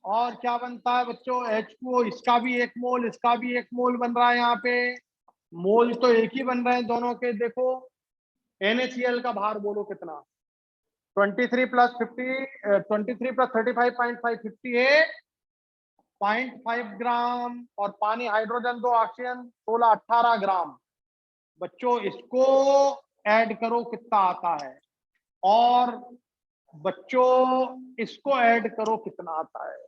और क्या बनता है बच्चों? H2O, इसका भी 1 मोल, इसका भी 1 मोल बन रहा है यहाँ पे। मोल तो एक ही बन रहे हैं दोनों के। देखो NaCl का भार बोलो कितना, 23 प्लस 50, 23 प्लस 35.5, 58.5 ग्राम। और पानी हाइड्रोजन 2 ऑक्सीजन 16, 18 ग्राम। बच्चों इसको ऐड करो कितना आता है, और बच्चों इसको ऐड करो कितना आता है।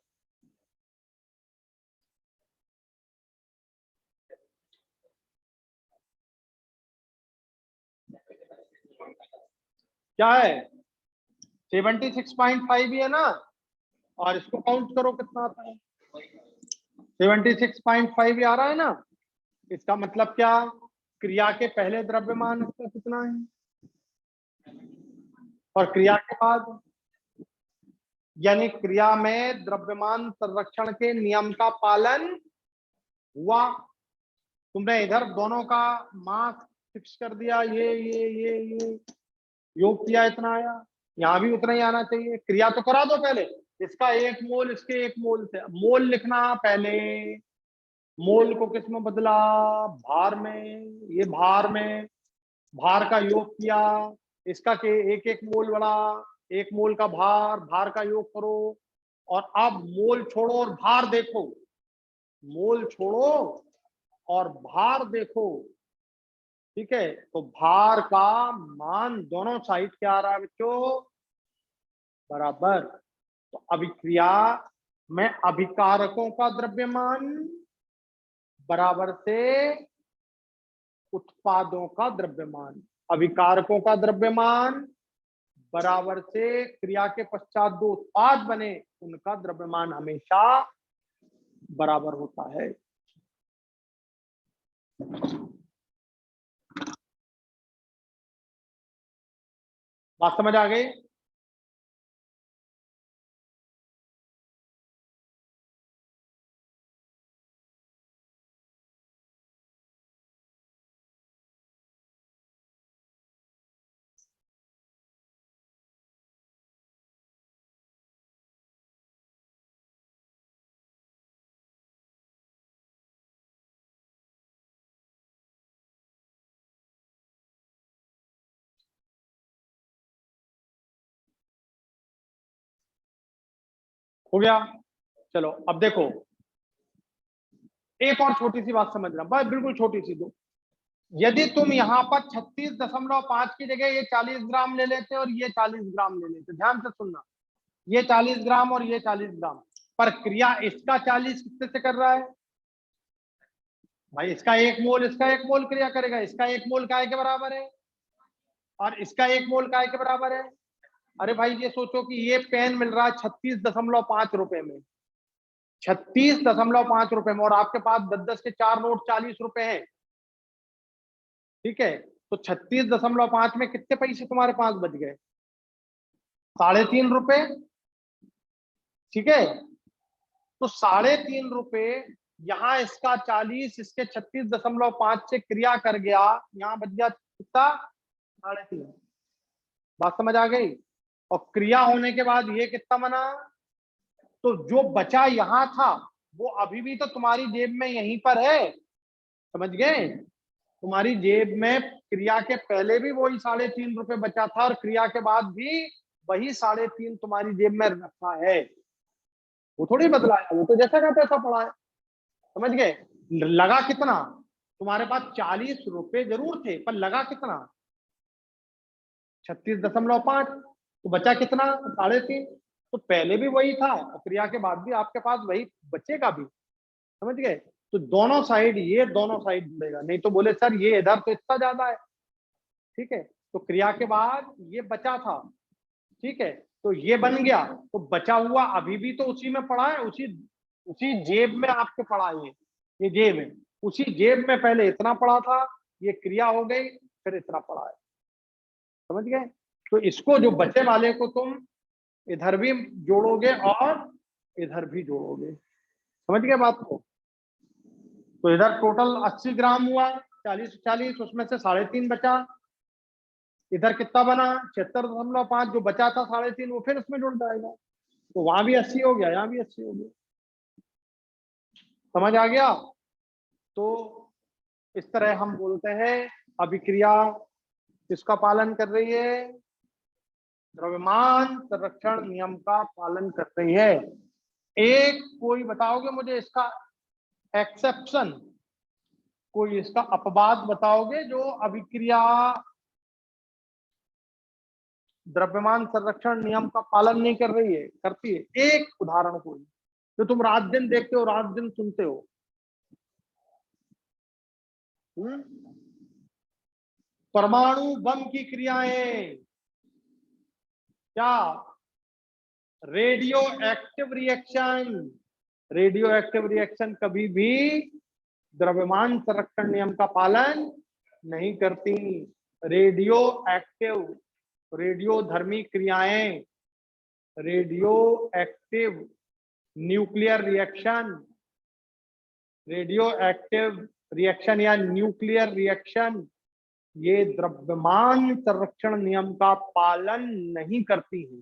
क्या है, 76.5 ही है ना, और इसको काउंट करो कितना आता है, 76.5 ही आ रहा है ना। इसका मतलब क्या, क्रिया के पहले द्रव्यमान इसका कितना है, और क्रिया के बाद, यानी क्रिया में द्रव्यमान संरक्षण के नियम का पालन हुआ। तुमने इधर दोनों का मास फिक्स कर दिया, ये योग किया, इतना आया, यहाँ भी उतना ही आना चाहिए। क्रिया तो करा दो पहले, इसका 1 मोल इसके 1 मोल से, मोल लिखना पहले, मोल को किस में बदला, भार में, ये भार में, भार का योग किया, इसका के 1 मोल बड़ा, 1 मोल का भार, भार का योग करो। और अब मोल छोड़ो और भार देखो, मोल छोड़ो और भार देखो, ठीक है। तो भार का मान दोनों साइड क्या आ रहा है बच्चों, बराबर। तो अभिक्रिया में अभिकारकों का द्रव्यमान बराबर से उत्पादों का द्रव्यमान, अभिकारकों का द्रव्यमान बराबर से क्रिया के पश्चात जो उत्पाद बने उनका द्रव्यमान हमेशा बराबर होता है। बात समझ आ गई। हो गया। चलो अब देखो, एक और छोटी सी बात समझना, बस बिल्कुल छोटी सी दो। यदि तुम यहाँ पर 36.5 की जगह ये 40 ग्राम ले लेते और ये 40 ग्राम ले लेते, ध्यान से सुनना, ये 40 ग्राम और ये 40 ग्राम, पर क्रिया इसका 40 कितने से कर रहा है भाई, इसका 1 मोल, इसका 1 मोल क्रिया करेगा, इसका 1 मोल काय के बराबर है, और इसका 1 मोल काय के बराबर है। अरे भाई ये सोचो कि ये पेन मिल रहा है 36.5 रुपए में, 36.5 रुपए में, और आपके पास 10-10 के 4 नोट 40 रुपए हैं, ठीक है। तो 36.5 में कितने पैसे तुम्हारे पास बच गए, 3.5 रुपए, ठीक है। तो 3.5 रुपए, यहाँ इसका 40, इसके 36.5 से क्रिया कर गया, यहाँ बच गया कितना, 3.5। बात समझ आ गई। और क्रिया होने के बाद ये कितना बना, तो जो बचा यहाँ था वो अभी भी तो तुम्हारी जेब में यहीं पर है, समझ गए। तुम्हारी जेब में क्रिया के पहले भी वही 3.5 रुपए बचा था, और क्रिया के बाद भी वही 3.5 तुम्हारी जेब में रखा है, वो थोड़ी बदला है, वो तो जैसा का तैसा पड़ा है, समझ गए। लगा कितना, तुम्हारे पास 40 रुपए जरूर थे, पर लगा कितना, 36.5, तो बचा कितना, 3.5। तो पहले भी वही था और क्रिया के बाद भी आपके पास वही बचेगा भी, समझ गए। तो दोनों साइड, ये दोनों साइड जुड़ेगा, नहीं तो बोले सर ये इधर तो इतना ज्यादा है, ठीक है। तो क्रिया के बाद ये बचा था, ठीक है, तो ये बन गया, तो बचा हुआ अभी भी तो उसी में पड़ा है, उसी उसी जेब में आपके पड़ा है, ये जेब है, उसी जेब में पहले इतना पड़ा था, ये क्रिया हो गई, फिर इतना पड़ा है, समझ गए। तो इसको जो बचे वाले को तुम इधर भी जोड़ोगे और इधर भी जोड़ोगे, समझ गए बात को। तो इधर टोटल 80 ग्राम हुआ, 40-40, उसमें से 3.5 बचा, इधर कितना बना 76.5, जो बचा था 3.5 वो फिर उसमें जुड़ जाएगा, तो वहां भी 80 हो गया, यहाँ भी 80 हो गया, समझ आ गया। तो इस तरह हम बोलते हैं अभिक्रिया किसका पालन कर रही है? द्रव्यमान संरक्षण नियम का पालन कर रही है। एक कोई बताओगे मुझे इसका एक्सेप्शन, कोई इसका अपवाद बताओगे जो अभिक्रिया द्रव्यमान संरक्षण नियम का पालन नहीं कर रही है, करती है? एक उदाहरण कोई जो तुम रात दिन देखते हो, रात दिन सुनते हो। परमाणु बम की क्रियाएं, क्या? Radio active reaction. Radio active reaction कभी भी द्रव्यमान संरक्षण नियम का पालन नहीं करती। रेडियो एक्टिव, रेडियो धर्मी क्रियाएं, radio active nuclear reaction, radio active reaction या न्यूक्लियर रिएक्शन, ये द्रव्यमान संरक्षण नियम का पालन नहीं करती है।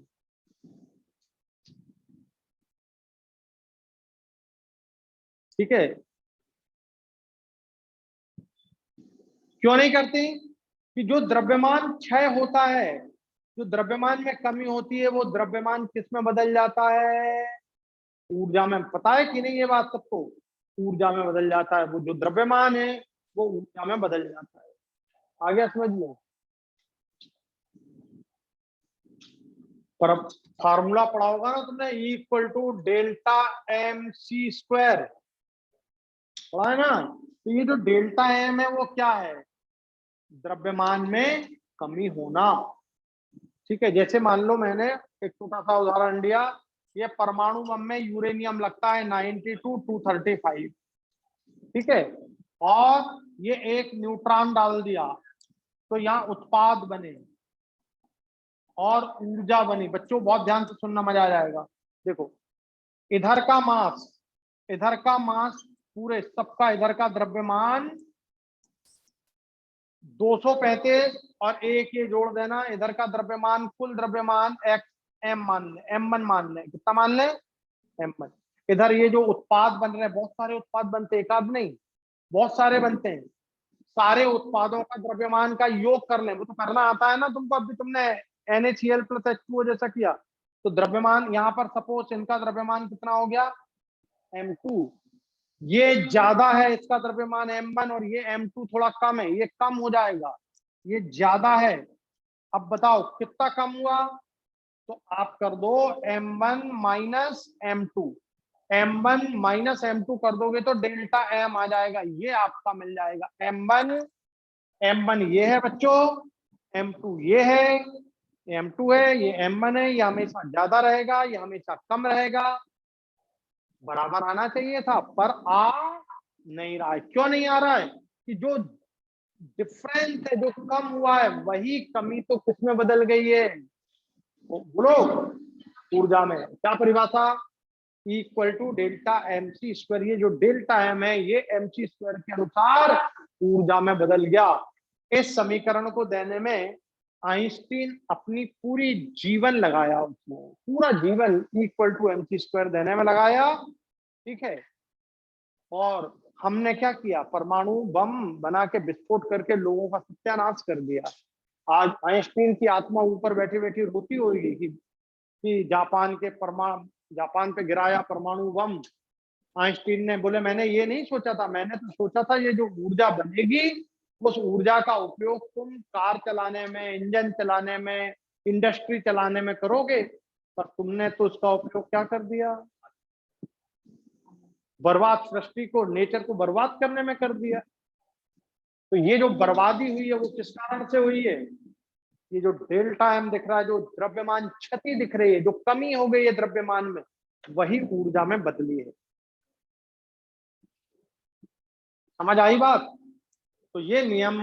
ठीक है, क्यों नहीं करती? कि जो द्रव्यमान क्षय होता है, जो द्रव्यमान में कमी होती है, वो द्रव्यमान किस में बदल जाता है? ऊर्जा में। पता है कि नहीं ये बात सबको? ऊर्जा में बदल जाता है। वो जो द्रव्यमान है वो ऊर्जा में बदल जाता है। आ गया समझ लो? पर फार्मूला पढ़ा होगा ना तुमने, equal to delta M C square, पढ़ा है ना? तो ये जो डेल्टा एम है वो क्या है? द्रव्यमान में कमी होना। ठीक है, जैसे मान लो मैंने एक छोटा सा उदाहरण दिया, ये परमाणु बम में यूरेनियम लगता है 92-235, ठीक है, और ये एक न्यूट्रॉन डाल दिया तो यहाँ उत्पाद बने और ऊर्जा बनी। बच्चों बहुत ध्यान से सुनना, मजा आ जाएगा। देखो, इधर का मास, इधर का मास पूरे सबका, इधर का द्रव्यमान 235 और एक ये जोड़ देना, इधर का द्रव्यमान, कुल द्रव्यमान एक्स एम मान ले, M1 मान ले। कितना मान ले? M1। इधर ये जो उत्पाद बन रहे हैं, बहुत सारे उत्पाद बनते हैं, एक आध नहीं, बहुत सारे बनते हैं। सारे उत्पादों का द्रव्यमान का योग कर लें, वो तो करना आता है ना तुमको, अभी तुमने NaCl + H2O जैसा किया। तो द्रव्यमान यहाँ पर सपोज इनका द्रव्यमान कितना हो गया? M2। ये ज्यादा है, इसका द्रव्यमान M1 और ये M2 थोड़ा कम है, ये कम हो जाएगा, ये ज्यादा है। अब बताओ कितना कम हुआ? तो आप कर दो M1 - M2, M1 - M2 कर दोगे तो डेल्टा M आ जाएगा, ये आपका मिल जाएगा। M1 ये है बच्चों, M2 ये है, M2 है, ये M1 है। ये हमेशा ज्यादा रहेगा, ये हमेशा कम रहेगा। बराबर आना चाहिए था, पर आ नहीं रहा है। क्यों नहीं आ रहा है? कि जो डिफरेंस है, जो कम हुआ है, वही कमी तो किसमें बदल गई है? बोलो, ऊर्जा में। क्या परिभाषा? Equal to delta M C square. ये जो डेल्टा एम है ये एम सी स्क्वायर के अनुसार ऊर्जा में बदल गया। इस समीकरण को देने में आइंस्टीन अपनी पूरी जीवन लगाया, उसमें पूरा जीवन equal to M C square देने में लगाया। ठीक है, और हमने क्या किया? परमाणु बम बना के विस्फोट करके लोगों का सत्यानाश कर दिया। आज आइंस्टीन की आत्मा ऊपर बैठी बैठी रोती होगी कि जापान पे गिराया परमाणु बम। आइंस्टीन ने बोले मैंने ये नहीं सोचा था, मैंने तो सोचा था ये जो ऊर्जा बनेगी, उस ऊर्जा का उपयोग तुम कार चलाने में, इंजन चलाने में, इंडस्ट्री चलाने में करोगे, पर तुमने तो उसका उपयोग क्या कर दिया? बर्बाद, सृष्टि को, नेचर को बर्बाद करने में कर दिया। तो ये जो बर्बादी हुई है वो किस कारण से हुई है? ये जो डेल्टा एम दिख रहा है, जो द्रव्यमान क्षति दिख रही है, जो कमी हो गई है द्रव्यमान में, वही ऊर्जा में बदली है। समझ आई बात? तो ये नियम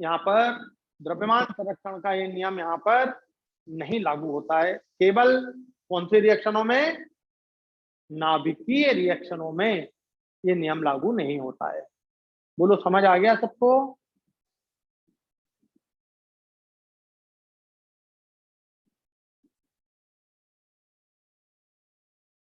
यहाँ पर, द्रव्यमान संरक्षण का ये नियम यहाँ पर नहीं लागू होता है। केवल कौन से रिएक्शनों में? नाभिकीय रिएक्शनों में ये नियम लागू नहीं होता है। बोलो, समझ आ गया सबको?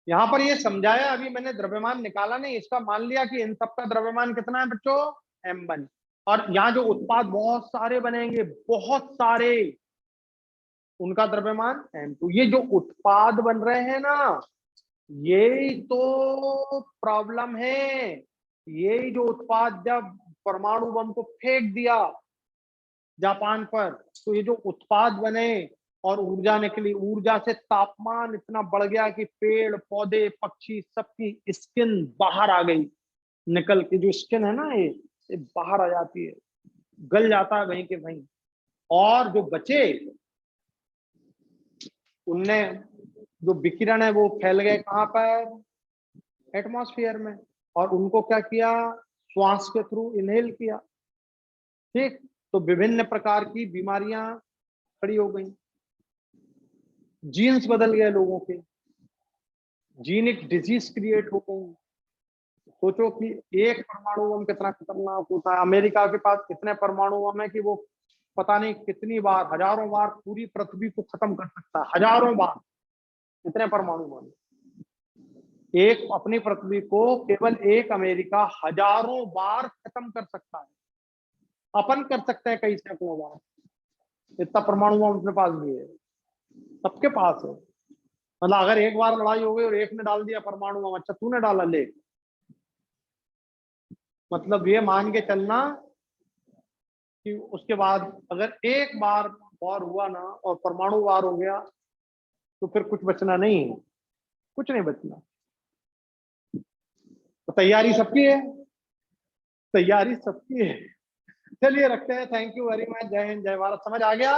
यहां पर ये समझाया, अभी मैंने द्रव्यमान निकाला नहीं, इसका मान लिया कि इन सबका द्रव्यमान कितना है बच्चों? M1, और यहाँ जो उत्पाद बहुत सारे बनेंगे, बहुत सारे, उनका द्रव्यमान M2। ये जो उत्पाद बन रहे हैं ना, यही तो प्रॉब्लम है। यही जो उत्पाद, जब परमाणु बम को फेंक दिया जापान पर, तो ये जो उत्पाद बने और ऊर्जा निकली, ऊर्जा से तापमान इतना बढ़ गया कि पेड़ पौधे पक्षी सबकी स्किन बाहर आ गई, निकल के। जो स्किन है ना, ये बाहर आ जाती है, गल जाता है वहीं के वहीं। और जो बचे, उनने जो विकिरण है वो फैल गए कहाँ पर? एटमॉस्फेयर में। और उनको क्या किया? श्वास के थ्रू इनहेल किया। ठीक, तो विभिन्न प्रकार की बीमारियां खड़ी हो गई, जीन्स बदल गए लोगों के, जीनिक डिजीज क्रिएट हो गई। सोचो कि एक परमाणु बम कितना खतरनाक होता है। अमेरिका के पास इतने परमाणु बम है कि वो पता नहीं कितनी बार, हजारों बार पूरी पृथ्वी को खत्म कर सकता है, हजारों बार। इतने परमाणु बम, एक अपनी पृथ्वी को केवल एक अमेरिका हजारों बार खत्म कर सकता है। अपन कर सकते हैं कई सैकड़ों बार। इतना परमाणु बम अपने पास भी है, सबके पास है। मतलब अगर एक बार लड़ाई हो गई और एक ने डाल दिया परमाणु बम, अच्छा तूने डाला, ले। मतलब ये मान के चलना कि उसके बाद अगर एक बार वार हुआ ना और परमाणु वार हो गया, तो फिर कुछ बचना नहीं है, कुछ नहीं बचना। तो तैयारी सबकी है, तैयारी सबकी है। चलिए रखते हैं। Thank you very much. जय हिंद, जय भारत। समझ आ गया?